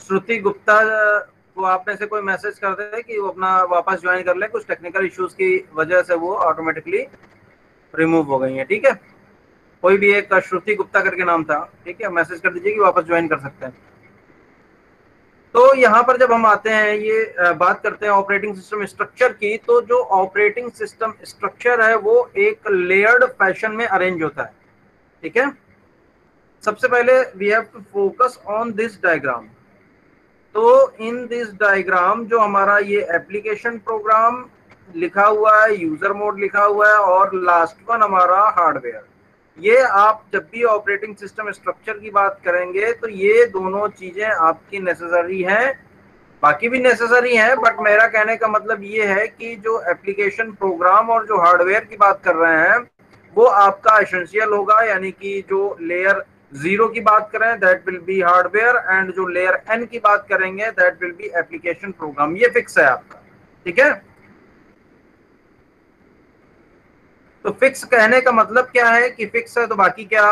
श्रुति गुप्ता को आप में से कोई मैसेज कर दे कि वो अपना वापस ज्वाइन कर ले, कुछ टेक्निकल इश्यूज की वजह से वो ऑटोमेटिकली रिमूव हो गई है। ठीक है, कोई भी एक श्रुति गुप्ता करके नाम था, ठीक है, मैसेज कर दीजिए कि वापस ज्वाइन कर सकते हैं। तो यहाँ पर जब हम आते हैं, ये बात करते हैं ऑपरेटिंग सिस्टम स्ट्रक्चर की, तो जो ऑपरेटिंग सिस्टम स्ट्रक्चर है वो एक लेयर्ड फैशन में अरेंज होता है। ठीक है, सबसे पहले we have to focus on this diagram. तो इन दिस डायग्राम जो हमारा ये एप्लीकेशन प्रोग्राम लिखा हुआ है, यूजर मोड लिखा हुआ है, और लास्ट वन हमारा हार्डवेयर। ये आप जब भी ऑपरेटिंग सिस्टम स्ट्रक्चर की बात करेंगे तो ये दोनों चीजें आपकी नेसेसरी हैं, बाकी भी नेसेसरी हैं, बट मेरा कहने का मतलब ये है कि जो एप्लीकेशन प्रोग्राम और जो हार्डवेयर की बात कर रहे हैं वो आपका एसेंशियल होगा। यानी कि जो लेयर 0 की बात करें that will B hardware, and जो लेयर n की बात करेंगे that will B application program. ये फिक्स है आपका। ठीक है, तो फिक्स कहने का मतलब क्या है कि फिक्स है तो बाकी क्या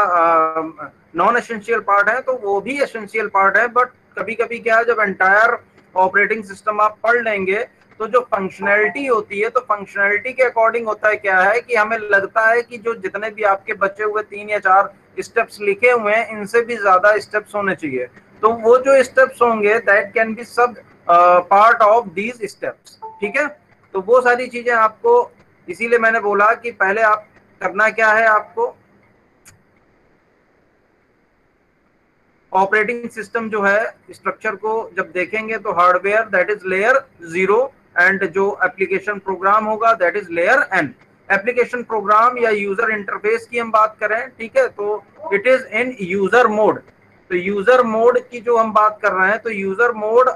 नॉन एसेंशियल पार्ट है तो वो भी एसेंशियल पार्ट है। बट कभी कभी क्या है, जब एंटायर ऑपरेटिंग सिस्टम आप पढ़ लेंगे तो जो फंक्शनैलिटी होती है, तो फंक्शनैलिटी के अकॉर्डिंग होता है क्या है कि हमें लगता है कि जो जितने भी आपके बचे हुए 3 या 4 स्टेप्स लिखे हुए हैं इनसे भी ज्यादा स्टेप्स होने चाहिए। तो वो जो स्टेप्स होंगे दैट कैन बी सब पार्ट ऑफ दीज स्टेप्स। ठीक है, तो वो सारी चीजें आपको, इसीलिए मैंने बोला कि पहले आप करना क्या है, आपको ऑपरेटिंग सिस्टम जो है स्ट्रक्चर को जब देखेंगे तो hardware that is layer 0, and जो एप्लीकेशन प्रोग्राम होगा that is layer n। Application program या यूजर इंटरफेस की हम बात करें, ठीक है, तो it is in user mode. तो यूजर मोड की जो हम बात कर रहे हैं, तो यूजर मोड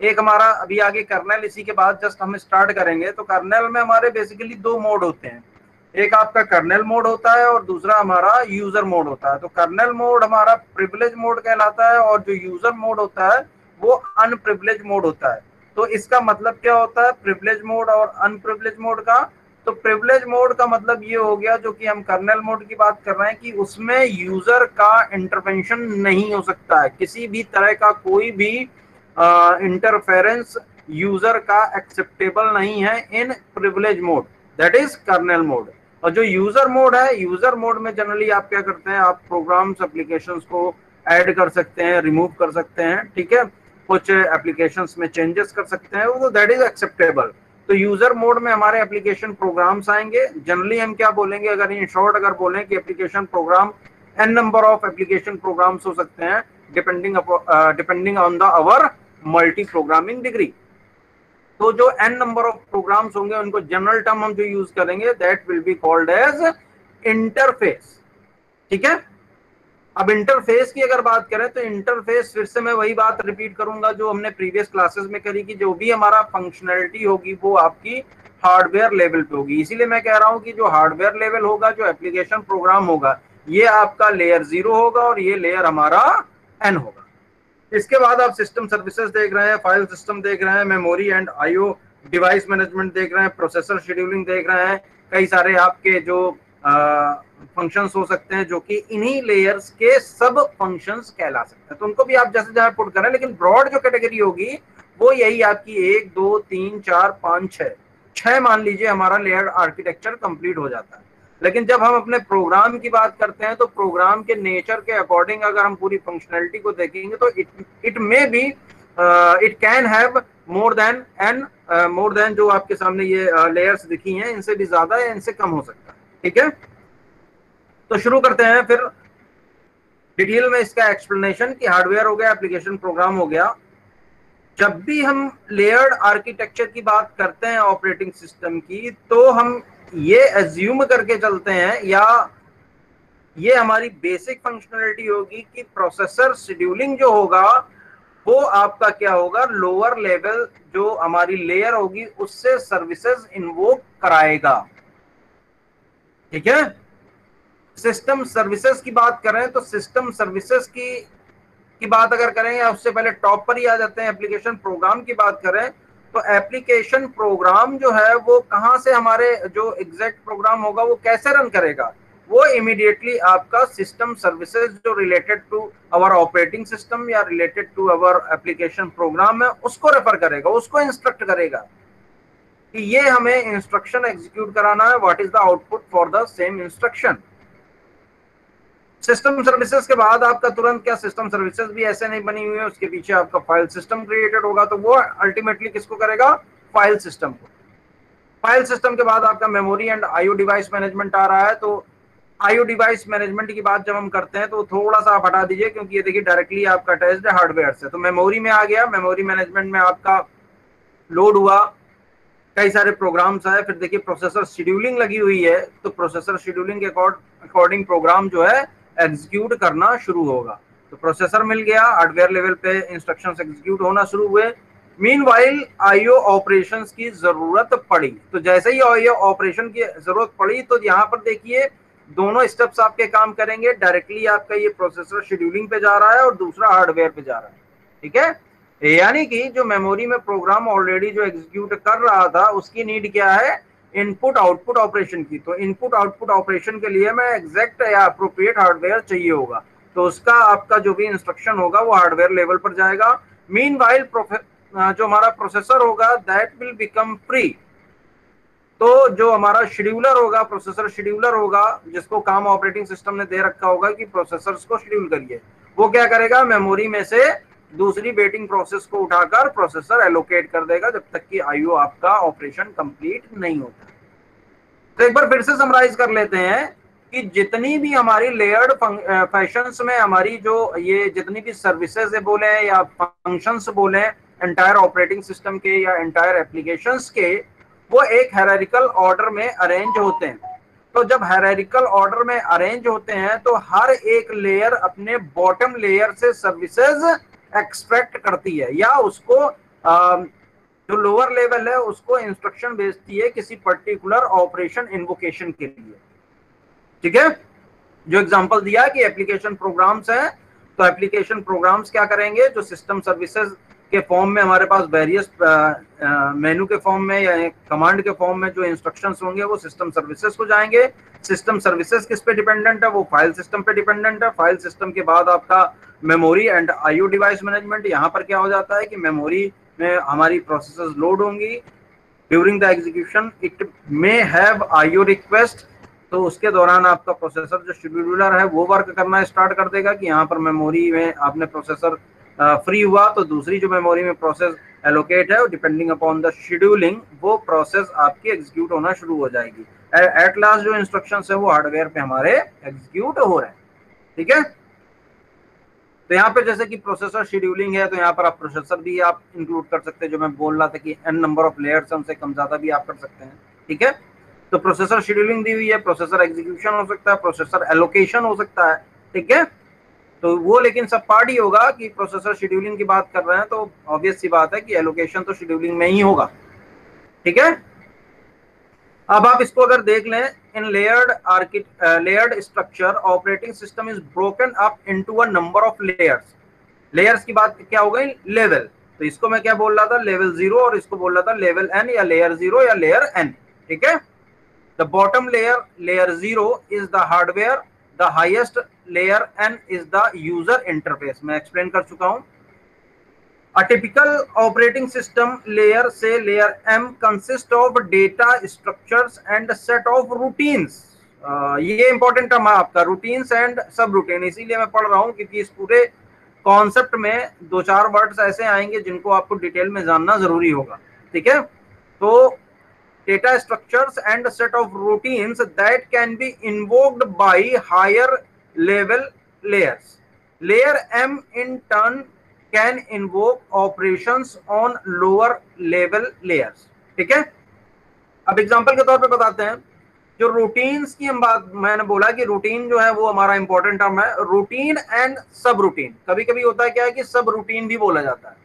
एक हमारा अभी आगे कर्नेल, इसी के बाद जस्ट हम स्टार्ट करेंगे। तो कर्नेल में हमारे बेसिकली 2 मोड होते हैं, एक आपका कर्नेल मोड होता है और दूसरा हमारा यूजर मोड होता है। तो कर्नेल मोड हमारा प्रिविलेज मोड कहलाता है और जो यूजर मोड होता है वो अनप्रिविलेज मोड होता है। तो इसका मतलब क्या होता है प्रिविलेज मोड और अनप्रिविलेज मोड का? तो प्रिविलेज मोड का मतलब ये हो गया, जो कि हम कर्नेल मोड की बात कर रहे हैं, कि उसमें यूजर का इंटरवेंशन नहीं हो सकता है, किसी भी तरह का कोई भी इंटरफेरेंस यूजर का एक्सेप्टेबल नहीं है in privilege mode, that is kernel mode. और जो यूजर मोड है, यूजर मोड में जनरली आप क्या करते हैं, आप प्रोग्राम्स एप्लीकेशंस को ऐड कर सकते हैं, रिमूव कर सकते हैं, ठीक है, कुछ एप्लीकेशंस में चेंजेस कर सकते हैं, वो दैट इज एक्सेप्टेबल। तो यूजर मोड में हमारे एप्लीकेशन प्रोग्राम्स आएंगे। जनरली हम क्या बोलेंगे, अगर इन शॉर्ट अगर बोलें कि application program n number of application programs हो सकते हैं depending on the our multi programming degree. तो जो n नंबर ऑफ प्रोग्राम्स होंगे उनको जनरल टर्म हम जो यूज करेंगे that will be called as interface. ठीक है, अब इंटरफेस की अगर बात करें तो इंटरफेस, फिर से मैं वही बात रिपीट करूंगा जो हमने प्रीवियस क्लासेस में करी, कि जो भी हमारा फंक्शनैलिटी होगी वो आपकी हार्डवेयर लेवल पे होगी। इसीलिए मैं कह रहा हूं कि जो हार्डवेयर लेवल होगा, जो एप्लीकेशन प्रोग्राम होगा, ये आपका लेयर 0 होगा और ये लेयर हमारा n होगा। इसके बाद आप सिस्टम सर्विसेज देख रहे हैं, फाइल सिस्टम देख रहे हैं, memory and IO device management देख रहे हैं, प्रोसेसर शेड्यूलिंग देख रहे हैं, कई सारे आपके जो फंक्शंस हो सकते हैं जो कि इन्हीं लेयर्स के सब फंक्शंस कहला सकते हैं। तो उनको भी आप जैसे जहां पुट करें, लेकिन ब्रॉड जो कैटेगरी होगी वो यही आपकी 1 2 3 4 5 6 मान लीजिए हमारा लेयर आर्किटेक्चर कंप्लीट हो जाता है। लेकिन जब हम अपने प्रोग्राम की बात करते हैं तो प्रोग्राम के नेचर के अकॉर्डिंग अगर हम पूरी फंक्शनैलिटी को देखेंगे तो it may be it can have more than जो आपके सामने ये लेयर्स दिखी हैं, इनसे भी ज्यादा या इनसे कम हो सकता है। ठीक है, तो शुरू करते हैं फिर डिटेल में इसका एक्सप्लेनेशन कि हार्डवेयर हो गया, एप्लीकेशन प्रोग्राम हो गया। जब भी हम लेयर्ड आर्किटेक्चर की बात करते हैं ऑपरेटिंग सिस्टम की, तो हम ये एज्यूम करके चलते हैं, या ये हमारी बेसिक फंक्शनैलिटी होगी कि प्रोसेसर शेड्यूलिंग जो होगा वो आपका क्या होगा, लोअर लेवल जो हमारी लेयर होगी उससे सर्विसेज इन्वोक कराएगा। ठीक है, सिस्टम सर्विसेज की बात करें तो सिस्टम सर्विसेज की बात अगर करें, या उससे पहले टॉप पर ही आ जाते हैं, एप्लीकेशन प्रोग्राम की बात करें, तो एप्लीकेशन प्रोग्राम जो है वो कहां से, हमारे जो एग्जैक्ट प्रोग्राम होगा वो कैसे रन करेगा, वो इमीडिएटली आपका सिस्टम सर्विसेज जो related to our operating system या related to our application program है उसको रेफर करेगा, उसको इंस्ट्रक्ट करेगा कि ये हमें इंस्ट्रक्शन एग्जीक्यूट कराना है, what is the output for the same instruction. System services के बाद आपका तुरंत क्या सिस्टम सर्विसेज भी ऐसे नहीं बनी हुई है, उसके पीछे आपका फाइल सिस्टम क्रिएटेड होगा, तो वो अल्टीमेटली किसको करेगा, फाइल सिस्टम को। फाइल सिस्टम के बाद आपका memory and IO device management आ रहा है। तो आईओ डिवाइस मैनेजमेंट की बात जब हम करते हैं तो थोड़ा सा आप हटा दीजिए, क्योंकि ये देखिए डायरेक्टली आपका अटैच्ड है हार्डवेयर से। तो मेमोरी में आ गया, मेमोरी मैनेजमेंट में आपका लोड हुआ, कई सारे प्रोग्राम्स आए। फिर देखिए प्रोसेसर शेड्यूलिंग लगी हुई है, तो प्रोसेसर शेड्यूलिंग के अकॉर्डिंग प्रोग्राम जो है एग्जीक्यूट करना शुरू होगा। तो प्रोसेसर मिल गया, हार्डवेयर लेवल पे इंस्ट्रक्शंस एग्जीक्यूट होना शुरू हुए। मीनवाइल आईओ ऑपरेशंस की जरूरत पड़ी, तो जैसे ही आईओ ऑपरेशन की जरूरत पड़ी तो यहाँ पर देखिए दोनों स्टेप्स आपके काम करेंगे। डायरेक्टली आपका ये प्रोसेसर शेड्यूलिंग पे जा रहा है और दूसरा हार्डवेयर पे जा रहा है, ठीक है। यानी कि जो मेमोरी में प्रोग्राम ऑलरेडी जो एग्जीक्यूट कर रहा था उसकी नीड क्या है, इनपुट आउटपुट ऑपरेशन की। तो इनपुट आउटपुट ऑपरेशन के लिए मैं एग्जैक्ट या अप्रोप्रिएट हार्डवेयर चाहिए होगा, तो उसका आपका जो भी इंस्ट्रक्शन होगा वो हार्डवेयर लेवल पर जाएगा। मीनवाइल जो हमारा प्रोसेसर होगा दैट विल बिकम फ्री। तो जो हमारा शेड्यूलर होगा, प्रोसेसर शेड्यूलर होगा, जिसको काम ऑपरेटिंग सिस्टम ने दे रखा होगा कि प्रोसेसर्स को शेड्यूल करिए, वो क्या करेगा, मेमोरी में से दूसरी वेटिंग प्रोसेस को उठाकर प्रोसेसर एलोकेट कर देगा जब तक कि आईओ आपका ऑपरेशन कंप्लीट नहीं होता। तो एक बार फिर से समराइज कर लेते हैं कि जितनी भी हमारी लेयर्ड फंक्शंस में हमारी जो ये जितनी भी सर्विसेज बोले या फंक्शंस बोले एंटायर ऑपरेटिंग सिस्टम के या एंटायर एप्लीकेशंस के, वो एक हायरार्किकल ऑर्डर में अरेंज होते हैं। तो जब हायरार्किकल ऑर्डर में अरेंज होते हैं तो हर एक लेयर अपने बॉटम लेयर से सर्विसेज एक्सपेक्ट करती है, या उसको जो लोअर लेवल है उसको इंस्ट्रक्शन भेजती है किसी पर्टिकुलर ऑपरेशन इन्वोकेशन के लिए, ठीक है। जो एग्जांपल दिया कि एप्लीकेशन प्रोग्राम्स हैं, तो एप्लीकेशन प्रोग्राम्स क्या करेंगे, जो सिस्टम सर्विसेज के फॉर्म में हमारे पास वेरियस मेनू के फॉर्म में या कमांड के फॉर्म में जो इंस्ट्रक्शंस होंगे वो सिस्टम सर्विसेज को जाएंगे। सिस्टम सर्विसेज किस पे डिपेंडेंट है, वो फाइल सिस्टम पे डिपेंडेंट है। फाइल सिस्टम के बाद आपका memory and IO device management. यहाँ पर क्या हो जाता है कि मेमोरी में हमारी प्रोसेसेस लोड होंगी, during the execution it may have IO request, तो उसके दौरान आपका प्रोसेसर जो शेड्यूलर है वो वर्क करना स्टार्ट कर देगा कि यहाँ पर मेमोरी में आपने प्रोसेसर फ्री हुआ तो दूसरी जो मेमोरी में प्रोसेस एलोकेट है डिपेंडिंग अपॉन द शेड्यूलिंग वो प्रोसेस आपकी एग्जीक्यूट होना शुरू हो जाएगी। एट लास्ट जो इंस्ट्रक्शंस है वो हार्डवेयर पे हमारे एग्जीक्यूट हो रहे हैं, ठीक है। तो यहाँ पे जैसे कि प्रोसेसर शेड्यूलिंग है तो यहाँ पर आप प्रोसेसर भी आप इंक्लूड कर सकते हैं, जो मैं बोल रहा था कि n नंबर ऑफ लेयर्स उनसे कम ज्यादा भी आप कर सकते हैं, ठीक है। तो प्रोसेसर शेड्यूलिंग दी हुई है, प्रोसेसर एग्जीक्यूशन हो सकता है, प्रोसेसर एलोकेशन हो सकता है, ठीक है। तो वो लेकिन सब पार्ट ही होगा कि प्रोसेसर शेड्यूलिंग की बात कर रहे हैं तो ऑब्वियस सी बात है कि एलोकेशन तो शेड्यूलिंग में ही होगा, ठीक है। अब आप इसको अगर देख लें, in layered structure operating system is broken up into a number of layers. Layers की बात क्या हो गई, लेवल। तो इसको मैं क्या बोल रहा था, लेवल 0, और इसको बोल रहा था लेवल n या लेयर 0 या लेयर n, ठीक है। The bottom layer, layer 0 is the hardware, the highest layer n is the user interface. मैं एक्सप्लेन कर चुका हूं। A typical operating system layer say layer M consists of data structures and set of routines। ये important term है आपका, routines and सब routine. इसीलिए मैं पढ़ रहा हूँ क्योंकि इस पूरे कॉन्सेप्ट में 2-4 वर्ड्स ऐसे आएंगे जिनको आपको डिटेल में जानना जरूरी होगा, ठीक है। तो data structures and set of routines that can be invoked by higher level layers। Layer M in turn can invoke operations on lower level layers, ठीक है। अब एग्जांपल के तौर पे बताते हैं, जो रूटीन्स की हम बात, मैंने बोला कि रूटीन जो है वो हमारा इंपॉर्टेंट टर्म है। रूटीन एंड सब रूटीन, कभी कभी होता है क्या है कि सब रूटीन भी बोला जाता है,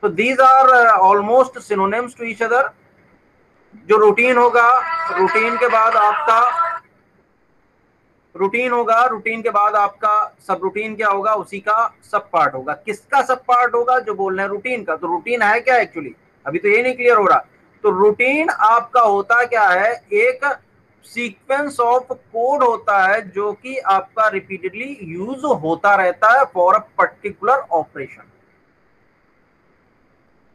तो these are almost synonyms to each other. जो रूटीन होगा, रूटीन के बाद आपका रूटीन होगा, रूटीन के बाद आपका सब रूटीन क्या होगा, उसी का सब पार्ट होगा। किसका सब पार्ट होगा, जो बोल रहे हैं रूटीन का। तो रूटीन है क्या एक्चुअली, अभी तो ये नहीं क्लियर हो रहा। तो रूटीन आपका होता क्या है, एक सीक्वेंस ऑफ कोड होता है जो कि आपका रिपीटेडली यूज होता रहता है फॉर अ पर्टिकुलर ऑपरेशन।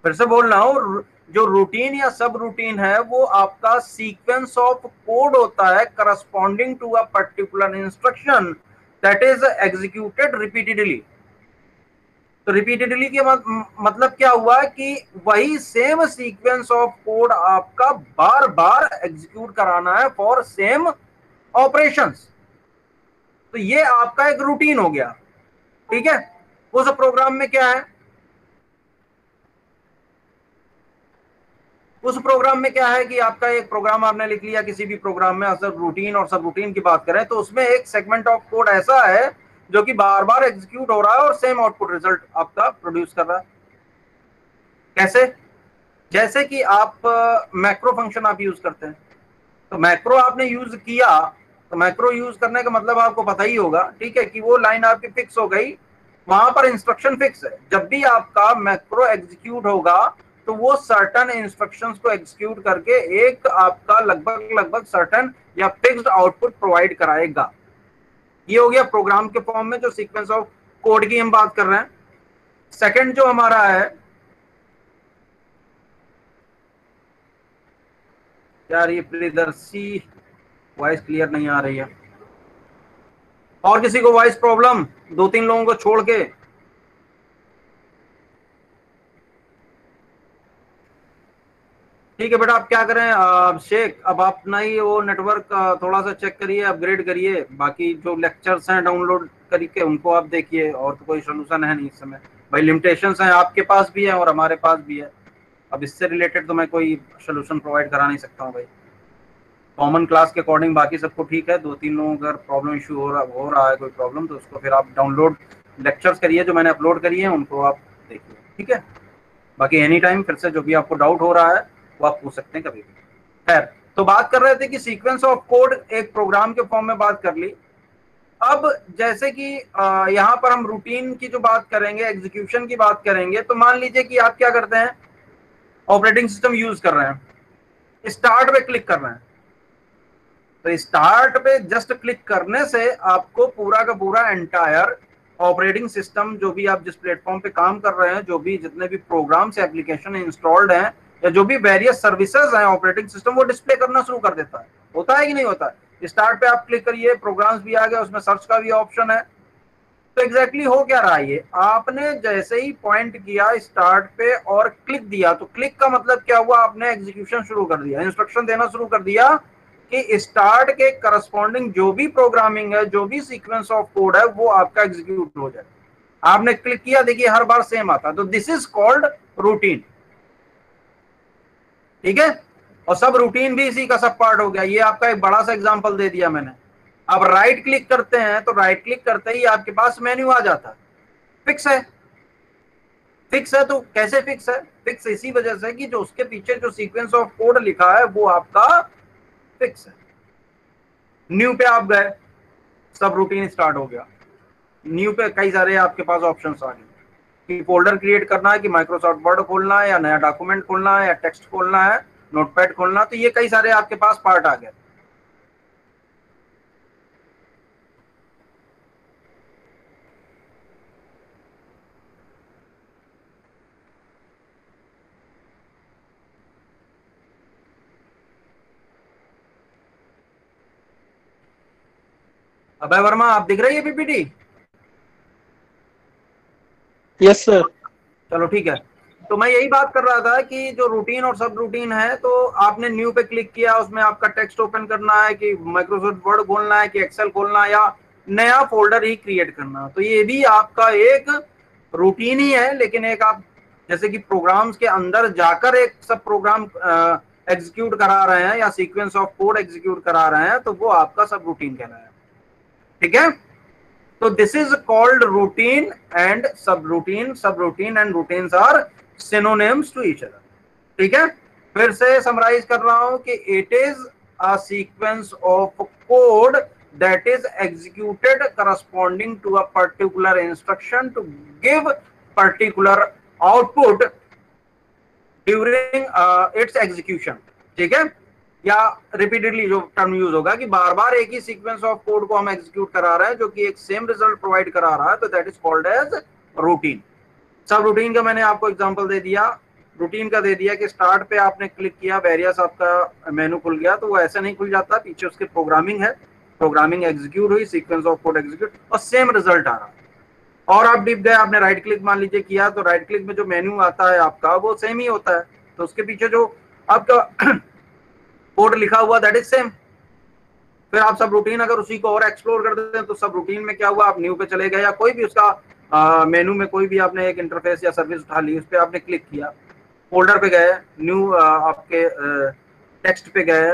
फिर से बोल रहा हूं, जो रूटीन या सब रूटीन है वो आपका सीक्वेंस ऑफ कोड होता है corresponding to a particular instruction that is executed repeatedly. तो रिपीटेडली के मतलब क्या हुआ कि वही सेम सीक्वेंस ऑफ कोड आपका बार बार एग्जीक्यूट कराना है फॉर सेम ऑपरेशंस। तो ये आपका एक रूटीन हो गया, ठीक है। उस प्रोग्राम में क्या है, उस प्रोग्राम में क्या है कि आपका एक प्रोग्राम आपने लिख लिया किसी भी प्रोग्राम में, अगर रूटीन और सब रूटीन की बात करें तो उसमें एक सेगमेंट ऑफ कोड ऐसा है जो कि बार बार एग्जीक्यूट हो रहा है और सेम आउटपुट रिजल्ट आपका प्रोड्यूस कर रहा है। कैसे? जैसे कि आप मैक्रो फंक्शन आप यूज करते हैं, तो मैक्रो आपने यूज किया, तो मैक्रो यूज करने का मतलब आपको पता ही होगा, ठीक है, कि वो लाइन आपकी फिक्स हो गई, वहां पर इंस्ट्रक्शन फिक्स है। जब भी आपका मैक्रो एग्जीक्यूट होगा तो वो सर्टन इंस्ट्रक्शंस को एग्जीक्यूट करके एक आपका लगभग लगभग सर्टन या फिक्स्ड आउटपुट प्रोवाइड कराएगा। ये हो गया प्रोग्राम के फॉर्म में जो सीक्वेंस ऑफ कोड की हम बात कर रहे हैं। सेकंड जो हमारा है, यार ये प्रियदर्शी वॉइस क्लियर नहीं आ रही है, और किसी को वॉइस प्रॉब्लम, दो तीन लोगों को छोड़ के? ठीक है बेटा, आप क्या करें शेख, अब आप अपना ही वो नेटवर्क थोड़ा सा चेक करिए, अपग्रेड करिए, बाकी जो लेक्चर्स हैं डाउनलोड करके उनको आप देखिए, और तो कोई सोल्यूशन है नहीं इस समय। भाई लिमिटेशंस हैं, आपके पास भी है और हमारे पास भी है। अब इससे रिलेटेड तो मैं कोई सोल्यूशन प्रोवाइड करा नहीं सकता हूँ भाई। कॉमन क्लास के अकॉर्डिंग बाकी सबको ठीक है, दो तीन लोगों का अगर प्रॉब्लम इशू हो रहा है कोई प्रॉब्लम, तो उसको फिर आप डाउनलोड लेक्चर्स करिए जो मैंने अपलोड करी है, उनको आप देखिए, ठीक है। बाकी एनी टाइम फिर से जो भी आपको डाउट हो रहा है वो आप पूछ सकते हैं कभी भी। खैर, तो बात कर रहे थे कि सीक्वेंस ऑफ कोड एक प्रोग्राम के फॉर्म में बात कर ली। अब जैसे कि यहाँ पर हम रूटीन की जो बात करेंगे, एग्जीक्यूशन की बात करेंगे, तो मान लीजिए कि आप क्या करते हैं, ऑपरेटिंग सिस्टम यूज कर रहे हैं, स्टार्ट पे क्लिक कर रहे हैं, तो स्टार्ट पे जस्ट क्लिक करने से आपको पूरा का पूरा एंटायर ऑपरेटिंग सिस्टम, जो भी आप जिस प्लेटफॉर्म पे काम कर रहे हैं, जो भी जितने भी प्रोग्राम्स एप्लीकेशन इंस्टॉल्ड हैं या जो भी वेरियस सर्विसेज हैं ऑपरेटिंग सिस्टम, वो डिस्प्ले करना शुरू कर देता है। होता है कि नहीं होता है? स्टार्ट पे आप क्लिक करिए, प्रोग्राम्स भी आ गया, उसमें सर्च का भी ऑप्शन है। तो एग्जैक्टली हो क्या रहा है, ये आपने जैसे ही पॉइंट किया स्टार्ट पे और क्लिक दिया, तो क्लिक का मतलब क्या हुआ, आपने एग्जीक्यूशन शुरू कर दिया, इंस्ट्रक्शन देना शुरू कर दिया कि स्टार्ट के करस्पॉन्डिंग जो भी प्रोग्रामिंग है, जो भी सीक्वेंस ऑफ कोड है, वो आपका एग्जीक्यूट हो जाए। आपने क्लिक किया, देखिए हर बार सेम आता है, तो दिस इज कॉल्ड रूटीन, ठीक है। और सब रूटीन भी इसी का सब पार्ट हो गया। ये आपका एक बड़ा सा एग्जांपल दे दिया मैंने। अब राइट क्लिक करते हैं, तो राइट क्लिक करते ही आपके पास मेन्यू आ जाता है, फिक्स है। फिक्स है तो कैसे फिक्स है? फिक्स इसी वजह से कि जो उसके पीछे जो सीक्वेंस ऑफ कोड लिखा है वो आपका फिक्स है। न्यू पे आप गए, सब रूटीन स्टार्ट हो गया। न्यू पे कई सारे आपके पास ऑप्शंस आ गए कि फोल्डर क्रिएट करना है, कि माइक्रोसॉफ्ट वर्ड खोलना है, या नया डॉक्यूमेंट खोलना है, या टेक्स्ट खोलना है, नोटपैड खोलना, तो ये कई सारे आपके पास पार्ट आ गए। अभय वर्मा, आप दिख रही है पीपीटी? Yes sir. चलो ठीक है। तो मैं यही बात कर रहा था कि जो रूटीन और सब रूटीन है, तो आपने न्यू पे क्लिक किया, उसमें आपका टेक्स्ट ओपन करना है, कि माइक्रोसॉफ्ट वर्ड खोलना है, कि एक्सेल खोलना है, या नया फोल्डर ही क्रिएट करना, तो ये भी आपका एक रूटीन ही है। लेकिन एक आप जैसे कि प्रोग्राम्स के अंदर जाकर एक सब प्रोग्राम एग्जीक्यूट करा रहे हैं या सीक्वेंस ऑफ कोड एग्जीक्यूट करा रहे हैं, तो वो आपका सब रूटीन कहलाया, ठीक है। So this is called routine and subroutine. Subroutine and routines are synonyms to each other. ठीक है, फिर से समराइज कर रहा हूं कि it is a sequence of code that is executed corresponding to a particular instruction to give particular output during its execution. ठीक है, या रिपीटेडली जो टर्म यूज होगा कि बार बार एक ही सीक्वेंस ऑफ कोड को हम एग्जीक्यूट करा रहे हैं जो कि एक सेम रिजल्ट प्रोवाइड करा रहा है, तो that is called as routine. Subroutine का मैंने आपको एग्जांपल दे दिया, रूटीन का दे दिया कि स्टार्ट पे आपने क्लिक किया, वेरियस आपका मेनू खुल गया, तो वो ऐसे नहीं खुल जाता, पीछे उसके प्रोग्रामिंग है, प्रोग्रामिंग एग्जीक्यूट हुई, सीक्वेंस ऑफ कोड एग्जीक्यूट और सेम रिजल्ट आ रहा। और आप डिप गए, आपने राइट क्लिक मान लीजिए किया, तो राइट क्लिक में जो मेन्यू आता है आपका वो सेम ही होता है, तो उसके पीछे जो आपका कोड लिखा हुआ दैट इज सेम। फिर आप सब रूटीन अगर उसी को और एक्सप्लोर कर देते हैं तो सब रूटीन में क्या हुआ, आप न्यू पे चले गए या कोई भी उसका मेनू में कोई भी आपने एक इंटरफेस या सर्विस उठा ली, उस पर आपने क्लिक किया, फोल्डर पे गए, न्यू आपके टेक्स्ट पे गए,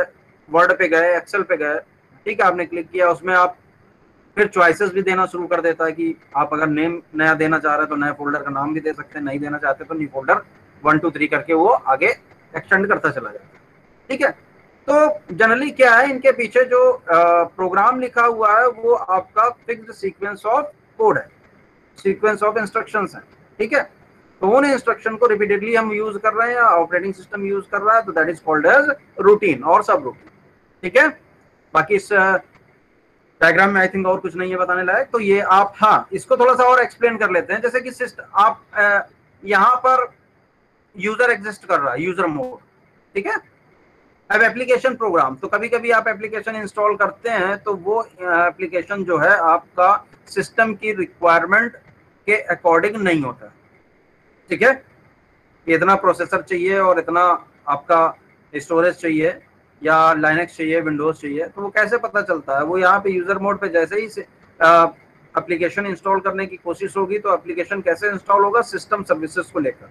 वर्ड पे गए, एक्सेल पे गए, ठीक है, आपने क्लिक किया, उसमें आप फिर चॉइसेस भी देना शुरू कर देता है कि आप अगर नेम नया देना चाह रहे हैं तो नए फोल्डर का नाम भी दे सकते हैं, नहीं देना चाहते तो न्यू फोल्डर 1 2 3 करके वो आगे एक्सटेंड करता चला जाता है, ठीक है। तो जनरली क्या है, इनके पीछे जो प्रोग्राम लिखा हुआ है वो आपका फिक्स्ड सीक्वेंस ऑफ कोड है, सीक्वेंस ऑफ इंस्ट्रक्शंस है, ठीक है। तो उन इंस्ट्रक्शन को रिपीटेडली हम यूज कर रहे हैं या ऑपरेटिंग सिस्टम यूज कर रहा है, तो that is called as routine और सब रूटीन, ठीक है। बाकी इस डायग्राम में आई थिंक और कुछ नहीं है बताने लायक, तो ये आप, हाँ, इसको थोड़ा सा और एक्सप्लेन कर लेते हैं। जैसे कि सिस्टम आप यहाँ पर यूजर एग्जिस्ट कर रहा है, यूजर मोड, ठीक है। अब एप्लीकेशन प्रोग्राम, तो कभी कभी आप एप्लीकेशन इंस्टॉल करते हैं तो वो एप्लीकेशन जो है आपका सिस्टम की रिक्वायरमेंट के अकॉर्डिंग नहीं होता, ठीक है। इतना प्रोसेसर चाहिए और इतना आपका स्टोरेज चाहिए या लाइनक्स चाहिए, विंडोज चाहिए, तो वो कैसे पता चलता है? वो यहाँ पे यूजर मोड पे जैसे ही एप्लीकेशन इंस्टॉल करने की कोशिश होगी तो एप्लीकेशन कैसे इंस्टॉल होगा, सिस्टम सर्विसेज को लेकर।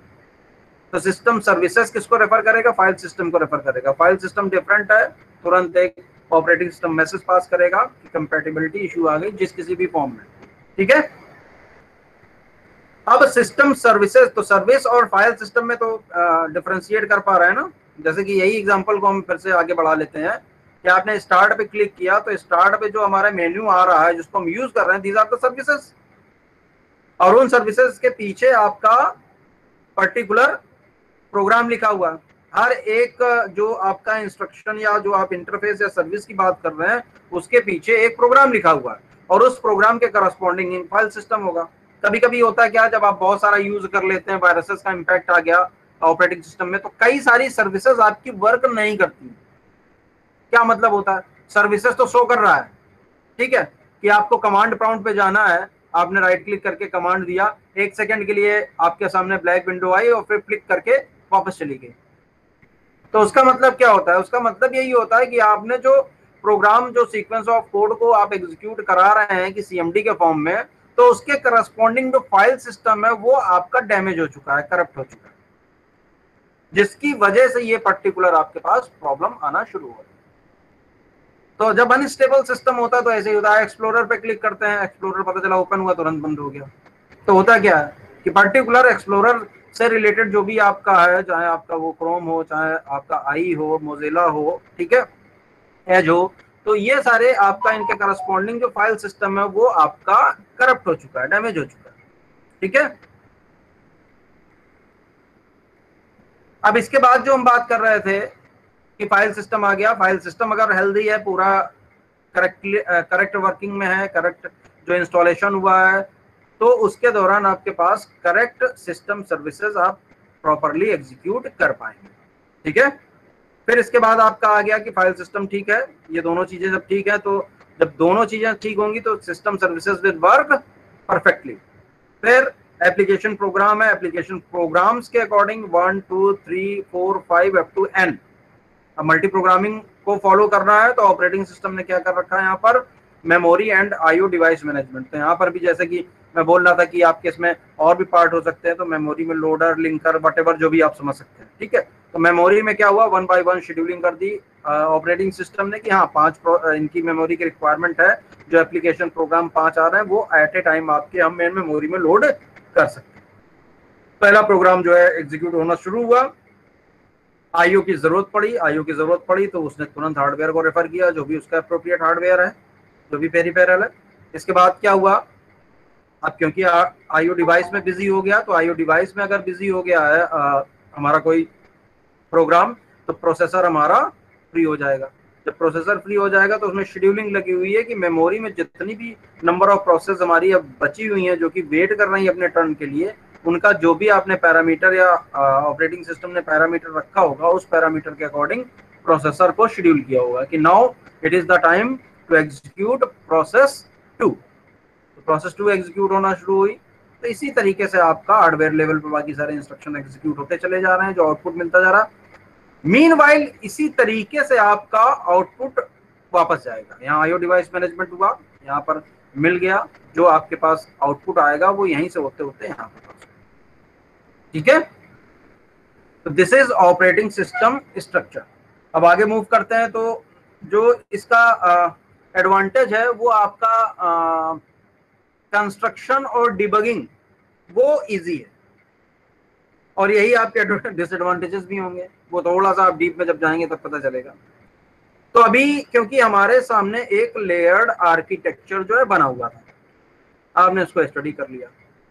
तो सिस्टम सर्विसेज किसको रेफर करेगा? फाइल सिस्टम को रेफर करेगा। फाइल सिस्टम डिफरेंट है, तुरंत एक ऑपरेटिंग सिस्टम मैसेज पास करेगा कि कंपैटिबिलिटी इशू आ गई जिस किसी भी फॉर्म में, ठीक है। अब सिस्टम सर्विसेज, तो सर्विस और फाइल सिस्टम में तो डिफरेंशिएट कर पा रहे हैं ना। जैसे कि यही एग्जांपल को हम फिर से आगे बढ़ा लेते हैं कि आपने स्टार्ट पे क्लिक किया तो स्टार्ट पे जो हमारा मेन्यू आ रहा है जिसको हम यूज कर रहे हैं, दीज आर द सर्विसेज, और उन सर्विसेज के पीछे आपका पर्टिकुलर प्रोग्राम लिखा हुआ है। हर एक जो आपका इंस्ट्रक्शन या जो आप इंटरफेस या सर्विस की बात कर रहे हैं उसके पीछे एक प्रोग्राम लिखा हुआ है और उस प्रोग्राम के करस्पॉन्डिंग फाइल सिस्टम होगा। कभी कभी होता है क्या, जब आप बहुत सारा यूज कर लेते हैं, वायरसेस का इम्पैक्ट आ गया ऑपरेटिंग सिस्टम में, तो कई सारी सर्विसेज आपकी वर्क नहीं करती। क्या मतलब होता है? सर्विसेज तो शो कर रहा है, ठीक है, कि आपको कमांड प्रॉम्प्ट पे जाना है, आपने राइट क्लिक करके कमांड दिया, 1 सेकंड के लिए आपके सामने ब्लैक विंडो आई और फिर क्लिक करके वापस चली गई। तो उसका मतलब क्या होता है? उसका मतलब यही होता है कि आपने जो प्रोग्राम, जो सीक्वेंस ऑफ कोड को आप एग्जीक्यूट करा रहे हैं कि सीएमडी के फॉर्म में, तो उसके करस्पॉन्डिंग जो फाइल सिस्टम है वो आपका डैमेज हो चुका है, करप्ट हो चुका है, जिसकी वजह से ये पर्टिकुलर आपके पास प्रॉब्लम आना शुरू हो। तो जब अनस्टेबल सिस्टम होता है तो ऐसे ही होता है। एक्सप्लोरर पे क्लिक करते हैं, एक्सप्लोरर पता चला ओपन हुआ, तुरंत बंद हो गया। तो होता क्या है कि पर्टिकुलर एक्सप्लोरर से रिलेटेड जो भी आपका है, चाहे आपका वो क्रोम हो, चाहे आपका आई हो, मोजिला हो, ठीक है, एज हो, तो ये सारे आपका इनके करस्पॉन्डिंग जो फाइल सिस्टम है वो आपका करप्ट हो चुका है, डैमेज हो चुका है, ठीक है। अब इसके बाद जो हम बात कर रहे थे कि फाइल सिस्टम आ गया, फाइल सिस्टम अगर हेल्दी है, पूरा करेक्ट वर्किंग में है, करेक्ट जो इंस्टॉलेशन हुआ है, तो उसके दौरान आपके पास करेक्ट सिस्टम सर्विसेज आप प्रॉपरली एग्जीक्यूट कर पाएंगे, ठीक है। फिर इसके बाद आपका आ गया कि फाइल सिस्टम ठीक है, ये दोनों चीजें जब ठीक है, तो जब दोनों चीजें ठीक होंगी तो system services will work perfectly. फिर एप्लीकेशन प्रोग्राम है, एप्लीकेशन प्रोग्राम्स के अकॉर्डिंग 1 2 3 4 5 अप टू n, अब मल्टी प्रोग्रामिंग को फॉलो करना है तो ऑपरेटिंग सिस्टम ने क्या कर रखा है यहाँ पर, memory and IO device management. तो यहाँ पर भी जैसे कि मैं बोल रहा था कि आपके इसमें और भी पार्ट हो सकते हैं, तो मेमोरी में लोडर, लिंकर, वटेवर जो भी आप समझ सकते हैं, ठीक है। तो मेमोरी में क्या हुआ, 1 बाय 1 शेड्यूलिंग कर दी ऑपरेटिंग सिस्टम ने कि हाँ 5 इनकी मेमोरी की रिक्वायरमेंट है, जो एप्लीकेशन प्रोग्राम 5 आ रहे हैं वो एट ए टाइम आपके हम मेन मेमोरी में लोड कर सकते हैं। पहला प्रोग्राम जो है एग्जीक्यूट होना शुरू हुआ, आईओ की जरूरत पड़ी तो उसने तुरंत हार्डवेयर को रेफर किया, जो भी उसका अप्रोप्रिएट हार्डवेयर है, जो भी पेरिफेरल है। इसके बाद क्या हुआ, अब क्योंकि आईओ डिवाइस में बिजी हो गया, तो आईओ डिवाइस में अगर बिजी हो गया है हमारा कोई प्रोग्राम, तो प्रोसेसर हमारा फ्री हो जाएगा। जब प्रोसेसर फ्री हो जाएगा तो उसमें शेड्यूलिंग लगी हुई है कि मेमोरी में जितनी भी नंबर ऑफ प्रोसेस हमारी अब बची हुई हैं जो कि वेट कर रही है अपने टर्न के लिए, उनका जो भी आपने पैरामीटर या ऑपरेटिंग सिस्टम ने पैरामीटर रखा होगा उस पैरामीटर के अकॉर्डिंग प्रोसेसर को शेड्यूल किया होगा कि now it is the time to execute process 2। तो प्रोसेस 2 एग्जीक्यूट होना शुरू हुई। तो इसी तरीके से आपका हार्डवेयर लेवल पर बाकी सारे इंस्ट्रक्शन एग्जीक्यूट होते चले जा रहे हैं, जो आउटपुट मिलता जा रहा है। मीनवाइल इसी तरीके से आपका आउटपुट वापस जाएगा। यहाँ आईओ डिवाइस मैनेजमेंट हुआ, यहाँ पर मिल गया, जो आपके पास आउटपुट आएगा वो यहीं से होते होते यहाँ पर। ठीक है, तो this is operating system structure. अब आगे मूव करते हैं। तो जो इसका एडवांटेज है वो आपका कंस्ट्रक्शन और डिबगिंग वो इजी है, और यही आपके डिसएडवांटेजेस भी होंगे, वो थोड़ा सा आप डीप में जब जाएंगे तब पता चलेगा। तो अभी क्योंकि हमारे सामने एक लेयर्ड आर्किटेक्चर जो है बना हुआ था, आपने उसको स्टडी कर लिया,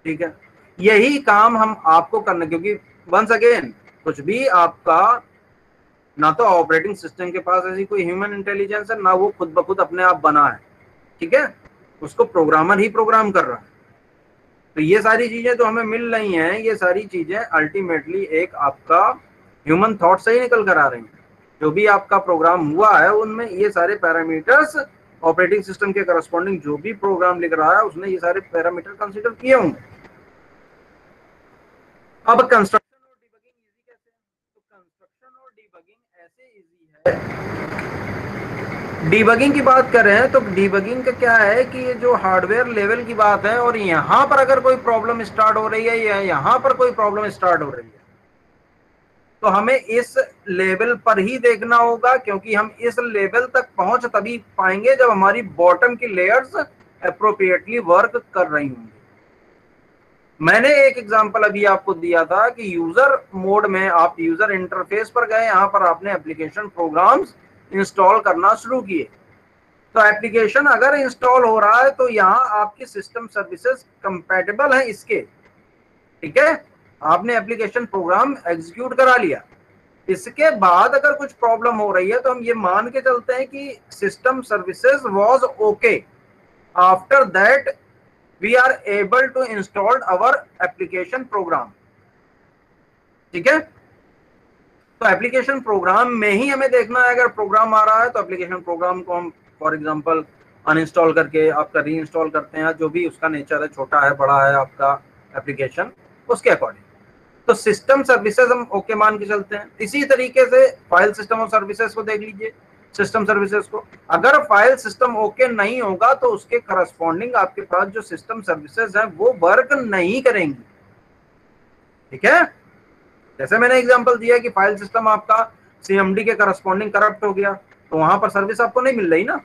ठीक है, यही काम हम आपको करना, क्योंकि वंस अगेन कुछ भी आपका ना तो ऑपरेटिंग सिस्टम के पास ऐसी कोई ह्यूमन इंटेलिजेंस है, ना वो खुद ब खुद अपने आप बना है, ठीक है, उसको प्रोग्रामर ही प्रोग्राम कर रहा है। तो ये सारी चीजें तो हमें मिल रही हैं, ये सारी चीजें अल्टीमेटली एक आपका ह्यूमन थॉट से ही निकल कर आ रही हैं। जो भी आपका प्रोग्राम हुआ है उनमें ये सारे पैरामीटर्स ऑपरेटिंग सिस्टम के करस्पॉन्डिंग जो भी प्रोग्राम लिख रहा है उसने ये सारे पैरामीटर कंसीडर किए होंगे। अब कंस्ट्रक्शन और डिबगिंग इजी कैसे है? तो कंस्ट्रक्शन और डिबगिंग ऐसे इजी है। डिबगिंग की बात करें तो डिबगिंग का क्या है कि ये जो हार्डवेयर लेवल की बात है, और यहां पर अगर कोई प्रॉब्लम स्टार्ट हो रही है या यहां पर कोई प्रॉब्लम स्टार्ट हो रही है तो हमें इस लेवल पर ही देखना होगा, क्योंकि हम इस लेवल तक पहुंच तभी पाएंगे जब हमारी बॉटम की लेयर्स अप्रोप्रिएटली वर्क कर रही होंगी। मैंने एक एग्जांपल अभी आपको दिया था कि यूजर मोड में आप यूजर इंटरफेस पर गए, यहां पर आपने एप्लीकेशन प्रोग्राम्स इंस्टॉल करना शुरू किए। तो एप्लीकेशन अगर इंस्टॉल हो रहा है तो यहाँ आपकी सिस्टम सर्विसेज कंपैटिबल है इसके, ठीक है, आपने एप्लीकेशन प्रोग्राम एग्जीक्यूट करा लिया। इसके बाद अगर कुछ प्रॉब्लम हो रही है तो हम ये मान के चलते हैं कि system services was okay, after that we are able to install our application program. ठीक है, तो एप्लीकेशन प्रोग्राम में ही हमें देखना है। अगर प्रोग्राम आ रहा है तो एप्लीकेशन प्रोग्राम को हम फॉर एग्जांपल अनइंस्टॉल करके आपका री इंस्टॉल करते हैं, जो भी उसका नेचर है, छोटा है बड़ा है आपका एप्लीकेशन, उसके अकॉर्डिंग। तो सिस्टम सर्विसेज हम ओके मान के चलते हैं। इसी तरीके से फाइल सिस्टम और सर्विसेज को देख लीजिए। सिस्टम सर्विसेज को अगर फाइल सिस्टम ओके नहीं होगा तो उसके करस्पॉन्डिंग आपके पास जो सिस्टम सर्विसेज है वो वर्क नहीं करेंगी। ठीक है, जैसे मैंने एग्जांपल दिया कि फाइल सिस्टम आपका सीएमडी के करस्पॉन्डिंग करप्ट हो गया तो वहां पर सर्विस आपको नहीं मिल रही ना।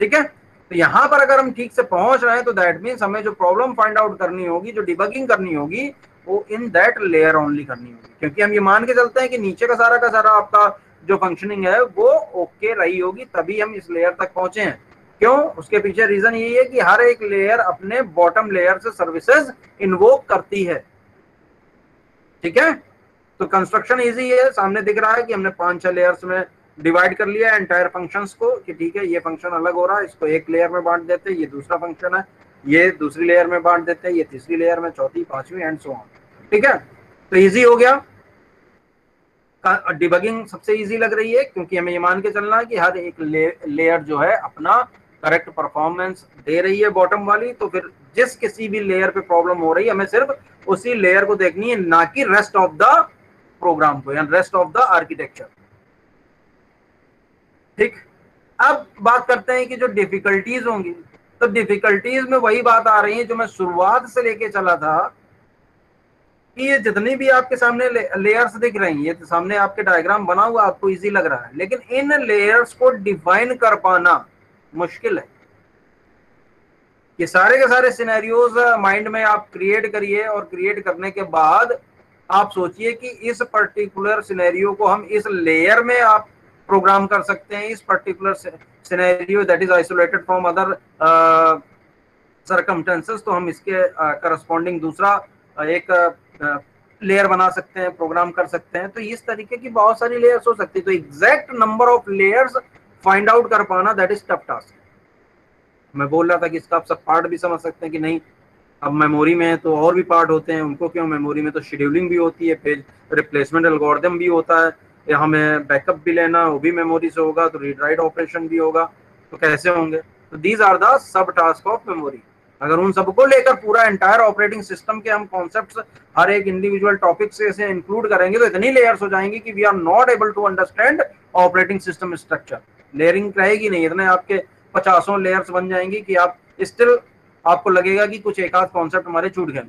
ठीक है, तो यहां पर अगर हम ठीक से पहुंच रहे हैं तो दैट मीन्स हमें जो प्रॉब्लम फाइंड आउट करनी होगी, जो डिबगिंग करनी होगी, वो इन दैट लेयर ओनली करनी होगी, क्योंकि हम ये मान के चलते हैं कि नीचे का सारा आपका जो फंक्शनिंग है वो ओके रही होगी तभी हम इस लेयर तक पहुंचे हैं। क्यों? उसके पीछे रीजन यही है कि हर एक लेयर अपने बॉटम लेयर से सर्विसेज इन्वोक करती है। ठीक है, तो कंस्ट्रक्शन इजी है, सामने दिख रहा है कि हमने 5-6 लेयर्स में डिवाइड कर लिया एंटायर फंक्शंस को कि ठीक है ये फंक्शन अलग हो रहा है, इसको एक लेयर में बांट देते हैं, ये दूसरा फंक्शन है, ये दूसरी लेयर में बांट देते हैं, ये तीसरी लेयर में, चौथी, पांचवी एंड सो ऑन। ठीक है, तो इजी हो गया। डिबगिंग सबसे इजी लग रही है क्योंकि हमें ये मान के चलना है कि हर एक लेयर जो है अपना करेक्ट परफॉर्मेंस दे रही है बॉटम वाली, तो फिर जिस किसी भी लेयर पे प्रॉब्लम हो रही है हमें सिर्फ उसी लेयर को देखनी है, ना कि रेस्ट ऑफ द प्रोग्राम को या रेस्ट ऑफ द आर्किटेक्चर। ठीक, अब बात करते हैं कि जो डिफिकल्टीज होंगी, तो डिफिकल्टीज में वही बात आ रही है जो मैं शुरुआत से लेके चला था कि ये जितनी भी आपके सामने लेयर्स दिख रही हैं, ये तो सामने आपके डायग्राम बना हुआ आपको इजी लग रहा है, लेकिन इन लेयर्स को डिफाइन कर पाना मुश्किल है। ये सारे के सारे सिनेरियोज माइंड में आप क्रिएट करिए और क्रिएट करने के बाद आप सोचिए कि इस पर्टिकुलर सिनेरियो को हम इस लेयर में आप प्रोग्राम कर सकते हैं, इस particular scenario that is isolated from other circumstances, तो हम इसके करस्पॉन्डिंग दूसरा एक लेयर बना सकते हैं, प्रोग्राम कर सकते हैं। तो इस तरीके की बहुत सारी लेयर्स हो सकती है। तो exact number of layers find out कर पाना दैट इज टफ टास्क। मैं बोल रहा था कि इसका आप सब पार्ट भी समझ सकते हैं कि नहीं, अब मेमोरी में है तो और भी पार्ट होते हैं, उनको क्यों, मेमोरी में तो शेड्यूलिंग भी होती है, पेज रिप्लेसमेंट एल्गोरिथम भी होता है, या हमें बैकअप भी लेना वो भी मेमोरी से होगा, तो रीड राइट ऑपरेशन भी होगा, तो कैसे होंगे। तो these are the subtask of memory. अगर उन सबको लेकर पूरा एंटायर ऑपरेटिंग सिस्टम के हम कॉन्सेप्ट्स हर एक इंडिविजुअल टॉपिक से ऐसे इंक्लूड करेंगे तो इतनी लेयर्स हो जाएंगी कि we are not able to understand operating system structure. Layering रहेगी नहीं, इतने आपके 50 लेयर्स बन जाएंगी कि आप स्टिल आपको लगेगा कि कुछ एक आध कॉन्सेप्ट हमारे छूट गए।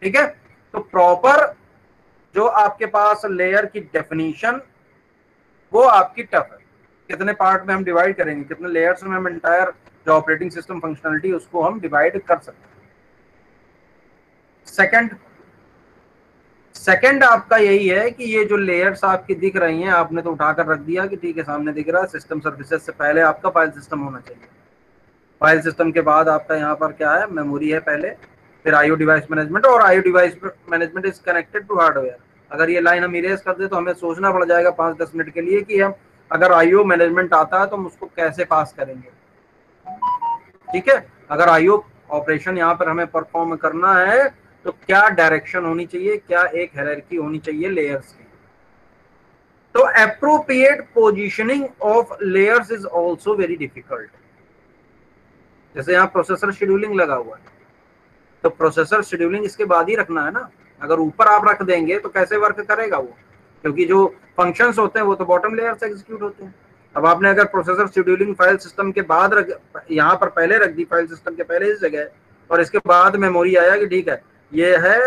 ठीक है, तो प्रॉपर जो आपके पास लेयर की डेफिनेशन वो आपकी टफ है। कितने पार्ट में हम डिवाइड करेंगे, कितने लेयर्स में हम एंटायर जो ऑपरेटिंग सिस्टम फंक्शनलिटी उसको हम डिवाइड कर सकते हैं। सेकंड आपका यही है कि ये जो लेयर्स आपकी दिख रही हैं, आपने तो उठाकर रख दिया कि ठीक है सामने दिख रहा है, सिस्टम सर्विसेज से पहले आपका फाइल सिस्टम होना चाहिए। फाइल सिस्टम के बाद आपका यहाँ पर क्या है, मेमोरी है पहले, फिर आईओ डिवाइस मैनेजमेंट, और IO device management is connected to hardware. अगर ये लाइन हम इरेज कर दे तो हमें सोचना पड़ जाएगा 5-10 मिनट के लिए कि हम अगर आईओ मैनेजमेंट आता है तो हम उसको कैसे पास करेंगे। ठीक है, अगर आईओ ऑपरेशन यहाँ पर हमें परफॉर्म करना है तो क्या डायरेक्शन होनी चाहिए, क्या एक हायरार्की होनी चाहिए लेयर्स की। तो appropriate positioning of layers is also very difficult. जैसे यहाँ प्रोसेसर शेड्यूलिंग लगा हुआ है, तो प्रोसेसर शेड्यूलिंग इसके बाद ही रखना है ना। अगर ऊपर आप रख देंगे तो कैसे वर्क करेगा वो, क्योंकि जो फंक्शंस होते हैं वो तो बॉटम लेयर से एग्जीक्यूट होते हैं। अब आपने अगर प्रोसेसर शेड्यूलिंग फाइल सिस्टम के बाद रख, यहाँ पर पहले रख दी फाइल सिस्टम के पहले इस जगह, और इसके बाद मेमोरी आया कि ठीक है ये है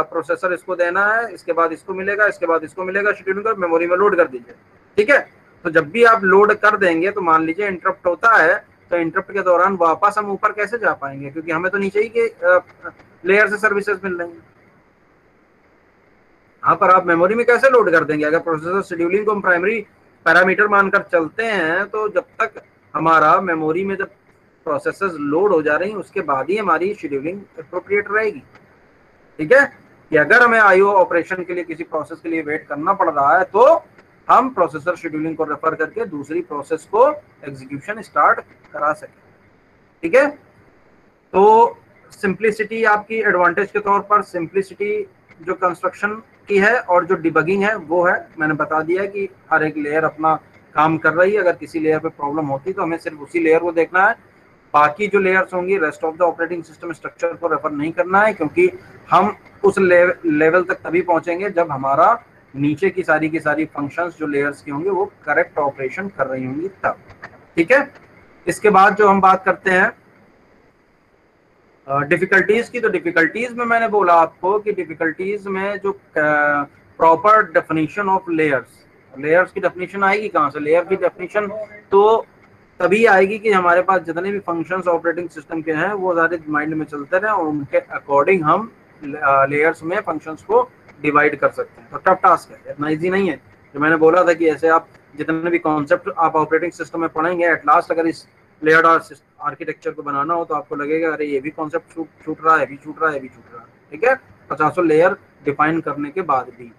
प्रोसेसर, इसको देना है, इसके बाद इसको मिलेगा, इसके बाद इसको मिलेगा, शेड्यूलिंग कर मेमोरी में लोड कर दीजिए। ठीक है, तो जब भी आप लोड कर देंगे तो मान लीजिए इंटरप्ट होता है, तो इंटरप्ट के दौरान वापस हम ऊपर कैसे जा पाएंगे, क्योंकि हमें तो नीचे ही के लेयर से सर्विसेज मिल रही हैं। यहाँ पर आप मेमोरी में कैसे लोड कर देंगे। अगर प्रोसेसर शेड्यूलिंग को हम प्राइमरी पैरामीटर मानकर चलते हैं तो जब तक हमारा मेमोरी में जब प्रोसेसर्स लोड हो जा रही हैं उसके बाद ही हमारी शेड्यूलिंग अप्रोप्रिएट रहेगी। ठीक है, कि अगर हमें आईओ ऑपरेशन के लिए किसी प्रोसेस के लिए वेट करना पड़ रहा है तो हम प्रोसेसर शेड्यूलिंग को रेफर करके दूसरी प्रोसेस को एग्जीक्यूशन स्टार्ट करा सकें। ठीक है, तो सिंप्लिसिटी आपकी एडवांटेज के तौर पर, सिंप्लिसिटी जो कंस्ट्रक्शन की है और जो डिबगिंग है वो है, मैंने बता दिया कि हर एक लेयर अपना काम कर रही है। अगर किसी लेयर पे प्रॉब्लम होती तो हमें सिर्फ उसी लेयर को देखना है, बाकी जो लेयर्स होंगी rest of the operating system structure को रेफर नहीं करना है, क्योंकि हम उस लेवल तक तभी पहुंचेंगे जब हमारा नीचे की सारी फंक्शंस जो लेयर्स की होंगी वो करेक्ट ऑपरेशन कर रही होंगी तब। ठीक है, इसके बाद जो हम बात करते हैं डिफिकल्टीज की, तो डिफिकल्टीज में मैंने बोला आपको कि डिफिकल्टीज में जो proper definition of layers, layers की डेफिनेशन आएगी कहाँ से। लेयर की डेफिनेशन तो तभी आएगी कि हमारे पास जितने भी फंक्शंस ऑपरेटिंग सिस्टम के हैं वो सारे माइंड में चलते रहे और उनके अकॉर्डिंग हम लेयर्स में फंक्शंस को डिवाइड कर सकते हैं। तो टफ टास्क है, इतना ईजी नहीं है। जो मैंने बोला था कि ऐसे आप जितने भी कॉन्सेप्ट आप ऑपरेटिंग सिस्टम में पढ़ेंगे, एट लास्ट अगर इस लेयर्ड आर्किटेक्चर को बनाना हो तो आपको लगेगा अरे ये भी कॉन्सेप्ट छूट रहा है, भी छूट रहा है, भी छूट रहा है। ठीक है, 50 लेयर डिफाइन करने के बाद भी।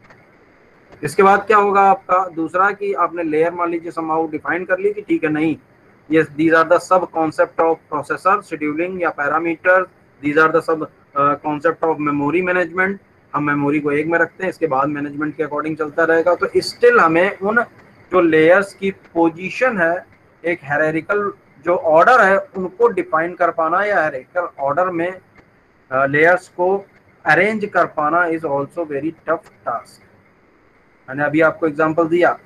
इसके बाद क्या होगा आपका दूसरा, कि आपने लेयर मान लीजिए समहाउ डिफाइन कर ली कि ठीक है नहीं, yes these are the sub concept of processor scheduling या parameter, these are the sub concept of memory management। हम मेमोरी को एक में रखते हैं, इसके बाद मैनेजमेंट के अकॉर्डिंग चलता रहेगा। तो स्टिल हमें उन जो लेयर्स की पोजीशन है, एक हायरार्किकल जो ऑर्डर है उनको डिफाइन कर पाना या हायरार्किकल ऑर्डर में लेयर्स को अरेंज कर पाना is also very tough task. मैंने अभी आपको एग्जाम्पल दिया,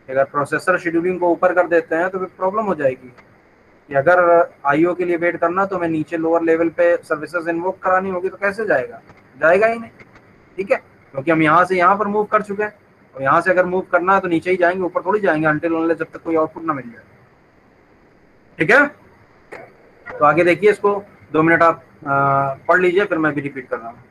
अगर प्रोसेसर शेड्यूलिंग को ऊपर कर देते हैं तो फिर प्रॉब्लम हो जाएगी कि अगर आईओ के लिए वेट करना तो मैं नीचे लोअर लेवल पे सर्विसेज इन्वोक करानी होगी तो कैसे जाएगा, जाएगा ही नहीं। ठीक है, क्योंकि हम यहाँ से यहाँ पर मूव कर चुके हैं और यहाँ से अगर मूव करना है तो नीचे ही जाएंगे, ऊपर थोड़ी जाएंगे अनटिल अनलेस जब तक कोई आउटपुट ना मिल जाए। ठीक है, तो आगे देखिए, इसको 2 मिनट आप पढ़ लीजिए, फिर मैं भी रिपीट कर रहा हूँ।